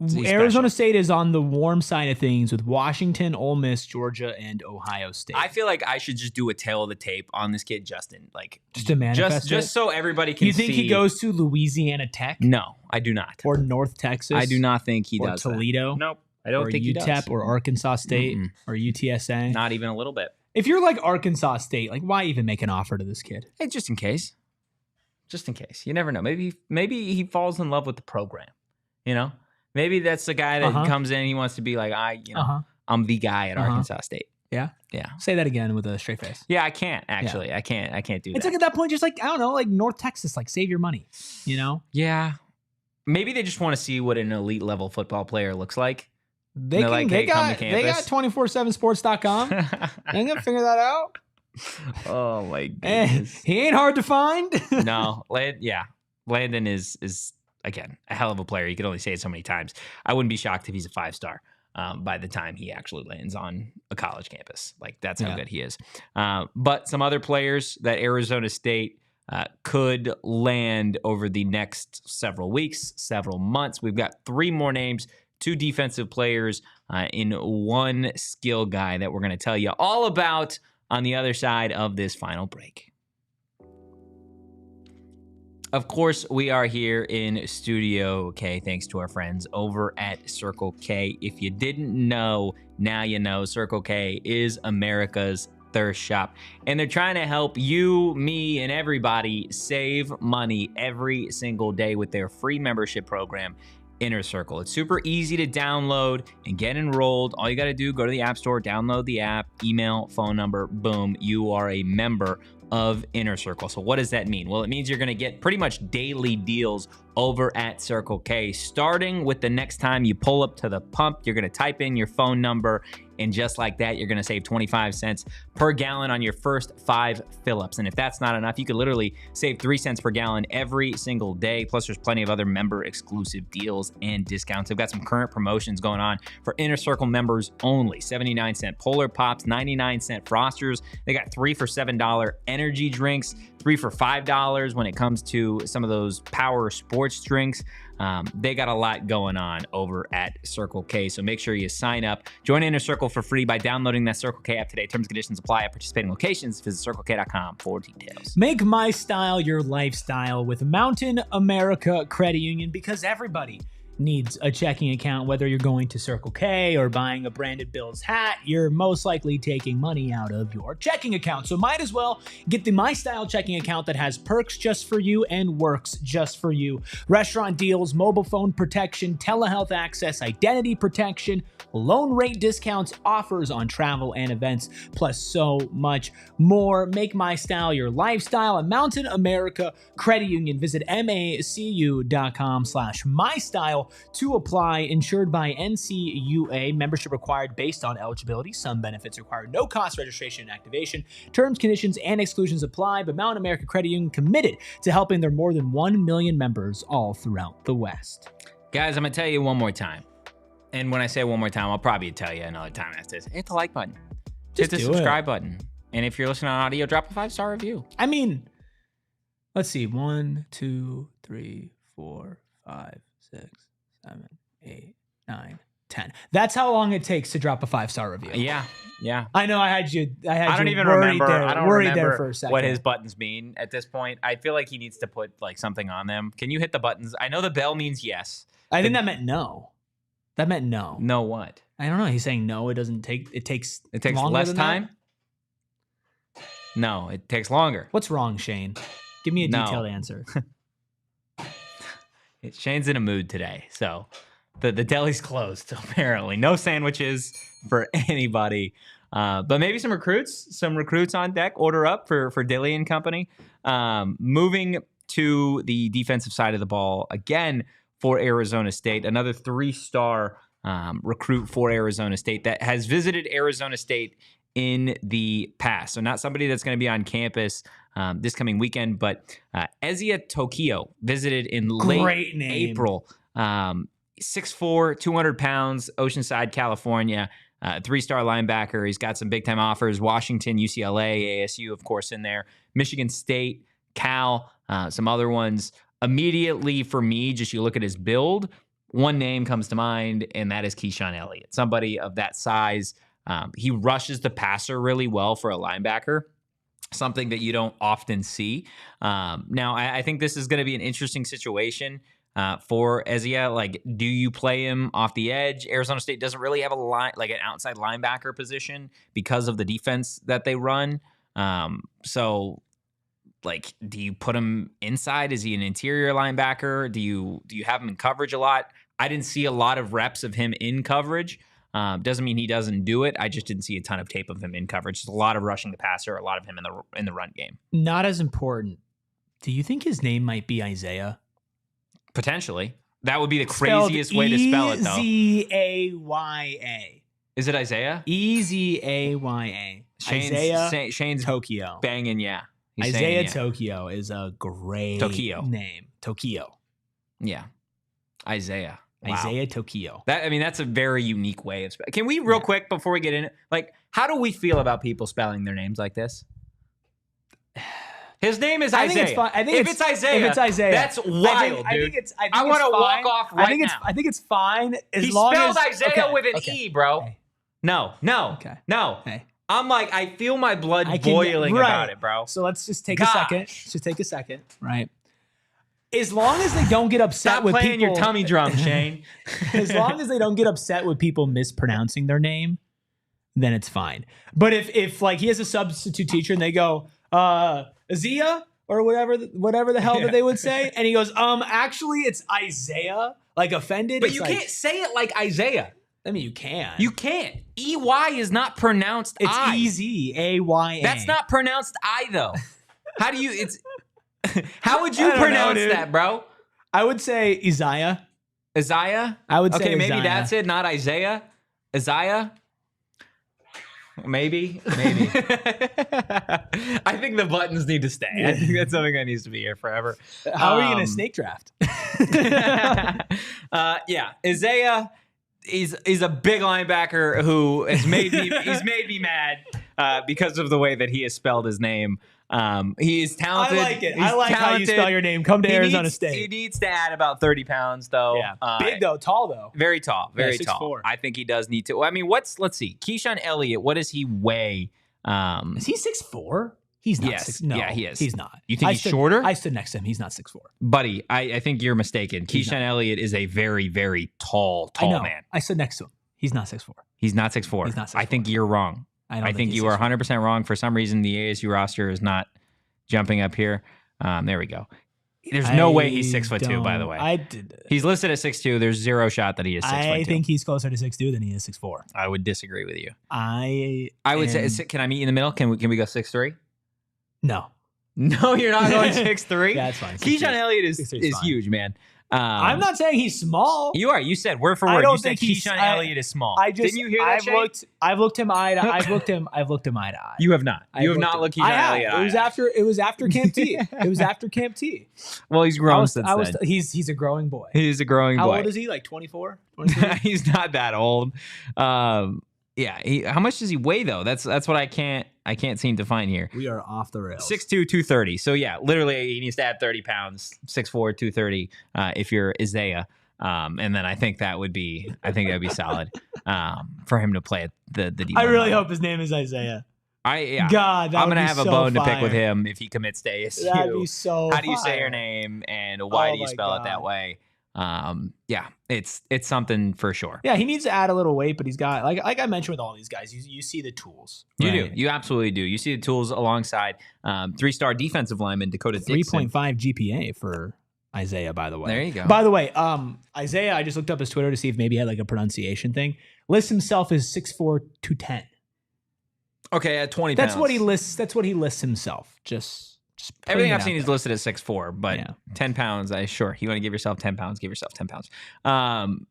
Arizona State is on the warm side of things with Washington, Ole Miss, Georgia, and Ohio State. I feel like I should just do a tail of the tape on this kid, Justin. Like just to manifest just so everybody can see. You think he goes to Louisiana Tech? No, I do not. Or North Texas? I do not think he does. Or Toledo? Nope. I don't think he does. Or UTEP or Arkansas State or UTSA? Not even a little bit. If you're like Arkansas State, like why even make an offer to this kid? Hey, just in case. Just in case. You never know. Maybe he falls in love with the program. You know? Maybe that's the guy that comes in and he wants to be like, I'm the guy at Arkansas State. Yeah? Yeah. Say that again with a straight face. Yeah, I can't actually. Yeah. I can't do that. It's like at that point, just like, I don't know, like North Texas, like save your money, you know? Yeah. Maybe they just want to see what an elite level football player looks like. They got 247sports.com. They can figure that out. Oh my goodness. He ain't hard to find. No. Landon is again a hell of a player. You can only say it so many times. I wouldn't be shocked if he's a 5-star by the time he actually lands on a college campus. Like that's how good he is. But some other players that Arizona State could land over the next several weeks, several months. We've got 3 more names. 2 defensive players in 1 skill guy that we're going to tell you all about on the other side of this final break. Of course, we are here in Studio K, thanks to our friends over at Circle K. If you didn't know, now you know. Circle K is America's thirst shop, and they're trying to help you, me, and everybody save money every single day with their free membership program, Inner Circle. It's super easy to download and get enrolled. All you got to do, go to the App Store, download the app, email, phone number, boom, you are a member of Inner Circle. So what does that mean? Well, it means you're going to get pretty much daily deals over at Circle K. Starting with the next time you pull up to the pump, you're going to type in your phone number, and just like that, you're going to save 25 cents per gallon on your first 5 fill-ups. And if that's not enough, you could literally save 3 cents per gallon every single day. Plus, there's plenty of other member-exclusive deals and discounts. They've got some current promotions going on for Inner Circle members only. 79-cent Polar Pops, 99-cent Frosters. They got 3 for $7 energy drinks, 3 for $5 when it comes to some of those power sports drinks. They got a lot going on over at Circle K, so make sure you sign up. Join Inner Circle for free by downloading that Circle K app today. Terms and conditions apply at participating locations. Visit circlek.com for details. Make my style your lifestyle with Mountain America Credit Union, because everybody needs a checking account. Whether you're going to Circle K or buying a branded Bills hat, you're most likely taking money out of your checking account. So might as well get the My Style checking account that has perks just for you and works just for you. Restaurant deals, mobile phone protection, telehealth access, identity protection, loan rate discounts, offers on travel and events, plus so much more. Make My Style your lifestyle at Mountain America Credit Union. Visit macu.com/mystyle to apply. Insured by NCUA. Membership required based on eligibility. Some benefits require no cost registration and activation. Terms, conditions, and exclusions apply, but Mountain America Credit Union committed to helping their more than 1 million members all throughout the West. Guys, I'm going to tell you one more time. And when I say one more time, I'll probably tell you another time after this. Hit the like button. Just hit the subscribe button. And if you're listening on audio, drop a 5-star review. I mean, let's see. 1, 2, 3, 4, 5, 6, 7, 8, 9, 10. That's how long it takes to drop a 5-star review. Yeah. I know. I had you. I don't you even worried remember. there, I don't worried remember there for a second. what his buttons mean at this point. I feel like he needs to put like something on them. Can you hit the buttons? I know the bell means yes. I think that meant no. That meant no. No what? I don't know. He's saying no. It doesn't take. It takes. It takes longer less than time. That? No, it takes longer. What's wrong, Shane? Give me a No. detailed answer. Shane's in a mood today, so the deli's closed. Apparently, no sandwiches for anybody. But maybe some recruits on deck. Order up for Dilly and company. Moving to the defensive side of the ball again for Arizona State, another 3-star recruit for Arizona State that has visited Arizona State in the past. So not somebody that's going to be on campus this coming weekend, but Ezia Tokio visited in late April. 6'4", 200 pounds, Oceanside, California. 3-star linebacker. He's got some big-time offers. Washington, UCLA, ASU, of course, in there. Michigan State, Cal, some other ones. Immediately for me, just you look at his build, one name comes to mind, and that is Keyshawn Elliott. Somebody of that size. He rushes the passer really well for a linebacker, something that you don't often see. Now, I think this is going to be an interesting situation for Ezia. Like, do you play him off the edge? Arizona State doesn't really have an outside linebacker position because of the defense that they run. So, like, do you put him inside? Is he an interior linebacker? Do you have him in coverage a lot? I didn't see a lot of reps of him in coverage. Doesn't mean he doesn't do it. I just didn't see a ton of tape of him in coverage. Just a lot of rushing the passer, a lot of him in the run game. Not as important. Do you think his name might be Isaiah? Potentially. That would be the craziest way to spell it, though. Ezaya. Is it Isaiah? Ezaya. Shane's Tokio. Banging, yeah. He's Isaiah saying, yeah. Tokio is a great name. Tokio. Yeah. Isaiah. Wow. Isaiah Tokio. That's a very unique way of spelling. Can we real quick before we get in it, like, how do we feel about people spelling their names like this? His name is Isaiah. I think it's fine. If it's Isaiah, that's wild, dude. I want to walk off right now. I think it's fine as he long spelled as Isaiah with an E, bro. Hey. No. Hey. I'm like, I feel my blood boiling about it, bro. So let's just take a second. Let's just take a second, right? As long as they don't get upset Stop with playing people, your tummy drum, Shane. As long as they don't get upset with people mispronouncing their name, then it's fine. But if like he has a substitute teacher and they go, Azia or whatever the hell that they would say, and he goes, actually it's Isaiah, like offended. But you can't say it like Isaiah. I mean, you can. You can't. EY is not pronounced It's I. EZAYA. That's not pronounced I, though. How do you, how would you pronounce that, bro? I would say Isaiah. Isaiah? I would say okay, maybe Isaiah. that's it, not Isaiah. Isaiah? Maybe. I think the buttons need to stay. I think that's something that needs to be here forever. How are you going to snake draft? Yeah, Isaiah is a big linebacker who has made me mad because of the way that he has spelled his name. He is talented. I like it. He's I like how you spell your name. Come to Arizona State. He needs to add about 30 pounds, though. Yeah. Big, though. Tall, though. Very tall. Very tall. 6'4". I think he does need to. I mean, let's see. Keyshawn Elliott, what does he weigh? Is he 6'4"? He's not. Yes. No, yeah, he is. He's not. You think he's shorter? I stood next to him. He's not 6'4". Buddy, I think you're mistaken. Keyshawn Elliott is a very, very tall man. I stood next to him. He's not 6'4". He's not 6'4". He's not 6'4". I think you're wrong. I think you are 100% wrong. For some reason, the ASU roster is not jumping up here. There we go. There's no way he's 6'2", by the way. He's listed at 6'2". There's zero shot that he is 6'2". I think he's closer to 6'2" than he is 6'4". I would disagree with you. I would say, can I meet you in the middle? Can we go 6'3"? No. No, you're not going 6'3"? Yeah, that's fine. Keyshawn Elliott is fine. huge, man. I'm not saying he's small. You are. You said word for I word. don't You said think he's- Keyshawn I- Elliott is small. Didn't you hear that, Shay? I've looked him eye to I've looked him eye to eye. You have not. You have I've not looked Keyshawn I have. Elliott. It was after Camp T. It was after Camp T. Well, he's grown since then. He's a growing boy. He's a growing How boy. old is he? Like 24? 23? He's not that old. Yeah. How much does he weigh though? That's what I can't seem to find here. We are off the rails. 6'2", 230. So yeah, literally he needs to add 30 pounds. 6'4", 230. If you're Isaiah, and then I think that would be solid for him to play at the D1 I really level. hope his name is Isaiah. Yeah. God, I'm would gonna be have a so bone to pick fire. with him if he commits to ASU. That'd be so. How do you say fire. your name and why Oh do you my spell it that God. way? Yeah, it's something for sure. Yeah, he needs to add a little weight, but he's got like I mentioned with all these guys, you see the tools. You right? do. You absolutely do. You see the tools alongside 3-star defensive lineman Dakota Dixon. 3.5 GPA for Isaiah, by the way. There you go. By the way, Isaiah, I just looked up his Twitter to see if maybe he had like a pronunciation thing. Lists himself as 6'4", 210. Okay, at 20 pounds. That's what he lists. That's what he lists himself. Just putting Everything it I've out sing is there. listed at 6'4", but Yeah. 10 pounds, sure. You want to give yourself 10 pounds, give yourself 10 pounds.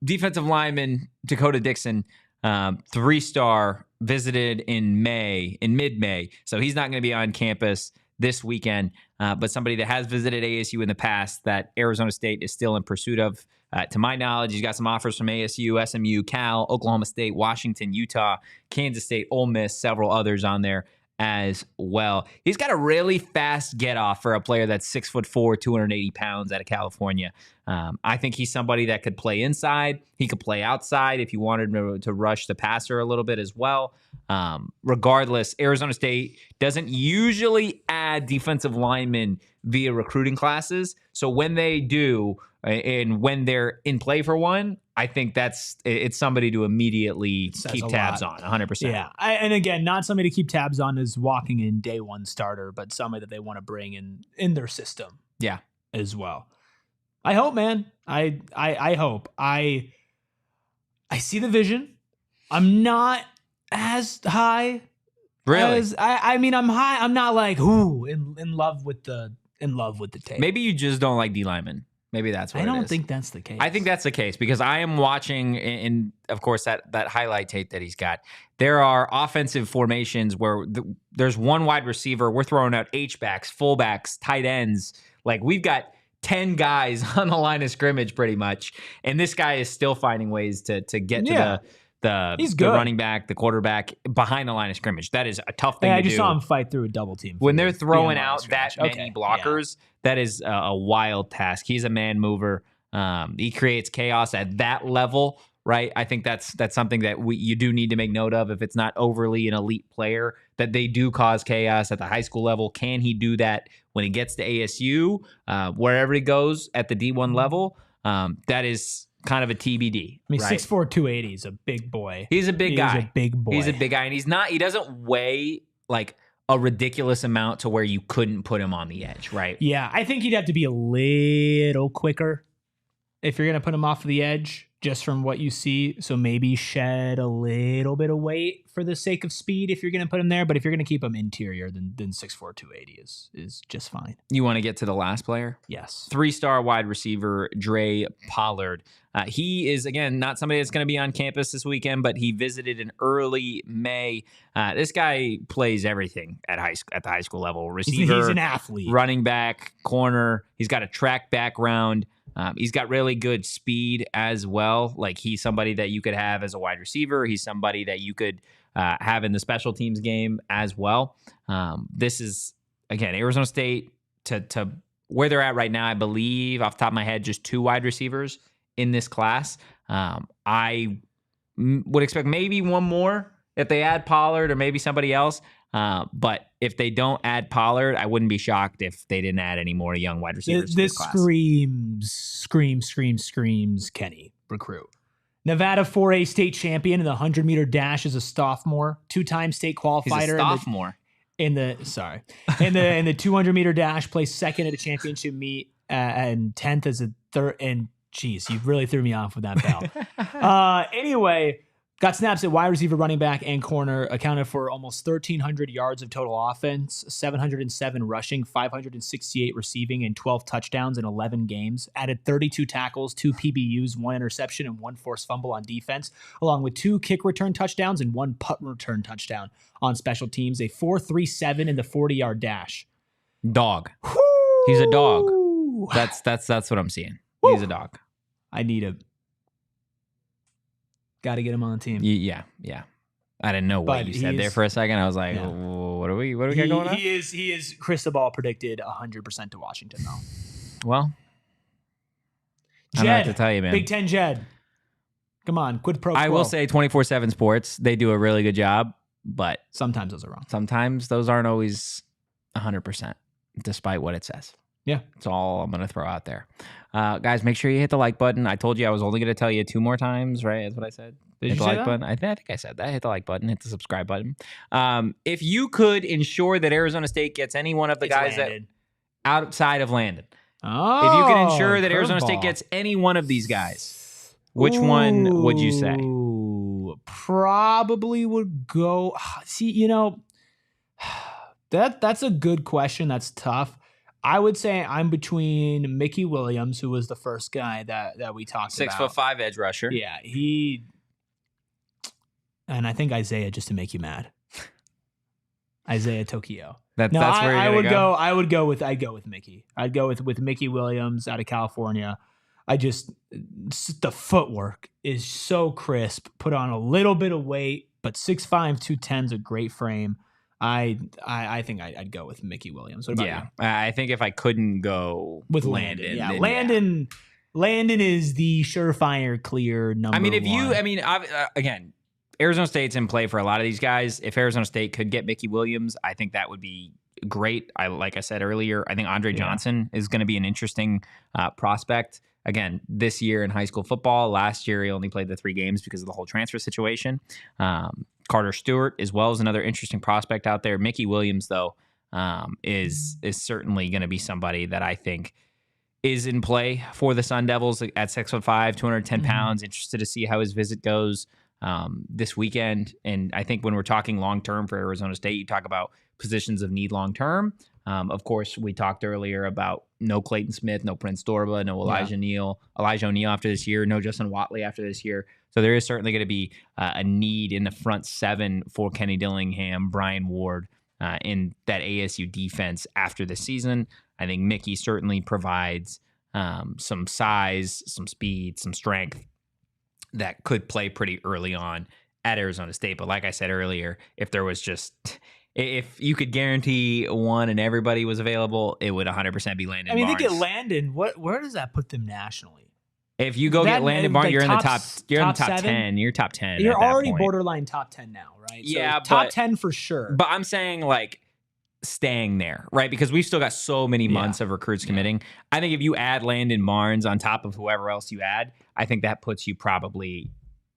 Defensive lineman Dakota Dixon, 3-star, visited in mid-May. So he's not going to be on campus this weekend, but somebody that has visited ASU in the past that Arizona State is still in pursuit of. To my knowledge, he's got some offers from ASU, SMU, Cal, Oklahoma State, Washington, Utah, Kansas State, Ole Miss, several others on there as well. He's got a really fast get off for a player that's 6'4", 280 pounds out of California. I think he's somebody that could play inside. He could play outside if you wanted to rush the passer a little bit as well. Regardless, Arizona State doesn't usually add defensive linemen via recruiting classes. So when they do, and when they're in play for one, I think it's somebody to immediately keep tabs on 100%. Yeah. And again, not somebody to keep tabs on as walking in day one starter, but somebody that they want to bring in their system. Yeah. As well. I hope, man. I hope. I see the vision. I'm not as high. Really? As, I mean, I'm high. I'm not like in love with the tape. Maybe you just don't like D linemen. Maybe that's what I it don't is. think that's the case. I think that's the case because I am watching, in of course, that highlight tape that he's got. There are offensive formations where there's one wide receiver. We're throwing out H-backs, fullbacks, tight ends. Like, we've got 10 guys on the line of scrimmage pretty much, and this guy is still finding ways to get to the running back, the quarterback behind the line of scrimmage. That is a tough thing to do. I just saw him fight through a double team. When they're throwing out that many blockers, that is a wild task. He's a man mover. He creates chaos at that level, right? I think that's something that you do need to make note of. If it's not overly an elite player, that they do cause chaos at the high school level. Can he do that when he gets to ASU, wherever he goes at the D1 level? That is kind of a TBD. I mean, right? 6'4", 280 is a big boy. He's a big guy. He's a big boy. He's a big guy, and he doesn't weigh like a ridiculous amount to where you couldn't put him on the edge, right? Yeah, I think he'd have to be a little quicker if you're going to put him off the edge, just from what you see. So maybe shed a little bit of weight for the sake of speed if you're going to put him there. But if you're going to keep him interior, then 6'4", 280 is just fine. You want to get to the last player? Yes. 3-star wide receiver, Dre Pollard. He is, again, not somebody that's going to be on campus this weekend, but he visited in early May. This guy plays everything at the high school level. Receiver, he's an athlete. Running back, corner. He's got a track background. He's got really good speed as well. Like, he's somebody that you could have as a wide receiver. He's somebody that you could have in the special teams game as well. This is, again, Arizona State to where they're at right now. I believe, off the top of my head, just 2 wide receivers in this class. I would expect maybe one more if they add Pollard or maybe somebody else. But if they don't add Pollard, I wouldn't be shocked if they didn't add any more young wide receivers. This screams Kenny recruit. Nevada 4A state champion in the 100-meter dash as a sophomore, 2-time state qualifier. He's a sophomore. In the 200-meter dash, placed second at a championship meet and 10th as a third. And geez, you really threw me off with that bell. Anyway, Got snaps at wide receiver, running back, and corner. Accounted for almost 1,300 yards of total offense, 707 rushing, 568 receiving, and 12 touchdowns in 11 games. Added 32 tackles, 2 PBUs, 1 interception, and 1 forced fumble on defense, along with 2 kick return touchdowns and 1 punt return touchdown on special teams. A 4.37 in the 40-yard dash. Dog. Woo! He's a dog. That's what I'm seeing. Woo! He's a dog. I need him. Got to get him on the team. Yeah. I didn't know what But you said he there is- for a second. I was like, Yeah. what do we got going on? He is Cristobal predicted 100% to Washington, though. Well, I don't know what to Jed, tell you, man. Big Ten Jed. Come on, quid pro quo. I will say 24/7 Sports, they do a really good job, but sometimes those are wrong. sometimes those aren't always 100%, despite what it says. Yeah. That's all I'm going to throw out there. Guys, make sure you hit the like button. I told you I was only going to tell you 2 more times, right? That's what I said. Did Hit you the say like that? button. I think I said that. Hit the like button. Hit the subscribe button. If you could ensure that Arizona State gets any one of the It's guys landed. that outside of Landon, Oh, if you can ensure that Arizona State curveball. gets any one of these guys, which one would you say? Ooh, probably would go. See, that's a good question. That's tough. I would say I'm between Mickey Williams, who was the first guy that we talked about. 6'5" edge rusher. Yeah, and I think Isaiah, just to make you mad. Isaiah Tokyo. That's No, where you're I gonna would go. I'd go with Mickey. I'd go with Mickey Williams out of California. The footwork is so crisp. Put on a little bit of weight, but 6'5", 210 is a great frame. I think I'd go with Mickey Williams. What about Yeah, you? I think if I couldn't go With Landon. Yeah, then Landon is the surefire clear number. Again, Arizona State's in play for a lot of these guys. If Arizona State could get Mickey Williams, I think that would be great. Like I said earlier, I think Andre Johnson is going to be an interesting prospect. Again, this year in high school football, last year he only played the 3 games because of the whole transfer situation. Carter Stewart, as well as another interesting prospect out there. Mickey Williams, though, is certainly going to be somebody that I think is in play for the Sun Devils at 6'5", 210 pounds. Interested to see how his visit goes this weekend. And I think when we're talking long-term for Arizona State, you talk about positions of need long-term. Of course, we talked earlier about no Clayton Smith, no Prince Dorba, no Elijah O'Neal after this year, no Justin Watley after this year. So there is certainly going to be a need in the front 7 for Kenny Dillingham, Brian Ward, in that ASU defense after the season. I think Mickey certainly provides some size, some speed, some strength that could play pretty early on at Arizona State. But like I said earlier, if you could guarantee one and everybody was available, it would 100% be Landon Barnes. they get Landon. Where does that put them nationally? If you go get Landon Barnes, you're in the top. You're in the top 7? 10. You're top 10. You're at that already point. borderline top 10 now, right? So Yeah, top but- 10 for sure. But I'm saying like staying there, right? Because we've still got so many months of recruits committing. I think if you add Landon Barnes on top of whoever else you add, I think that puts you probably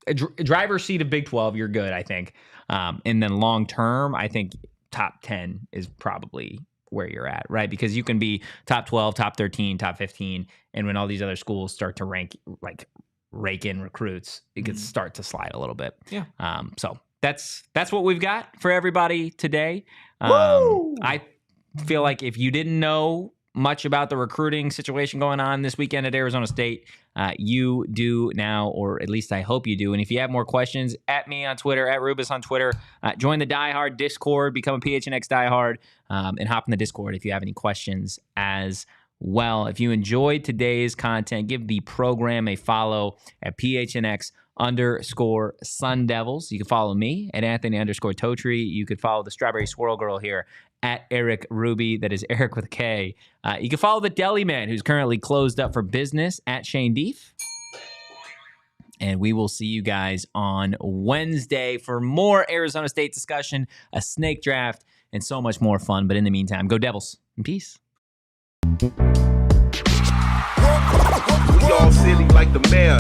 a driver's seat of Big 12. You're good, I think. And then long term, I think top 10 is probably where you're at, right? Because you can be top 12, top 13, top 15, and when all these other schools start to rake in recruits, it could start to slide a little bit. Yeah. So that's what we've got for everybody today. Woo! I feel like if you didn't know much about the recruiting situation going on this weekend at Arizona State, you do now, or at least I hope you do. And if you have more questions, at me on Twitter, at Rubus on Twitter, join the Die Hard Discord, become a PHNX Die Hard, and hop in the Discord if you have any questions as well. If you enjoyed today's content, give the program a follow at PHNX_Sun Devils. You can follow me at Anthony_Totri. You could follow the Strawberry Swirl Girl here at Erik Ruby. That is Erik with a K. You can follow the Deli Man, who's currently closed up for business, at Shane Deef. And we will see you guys on Wednesday for more Arizona State discussion, a snake draft, and so much more fun. But in the meantime, go Devils and peace. We all silly like the mayor.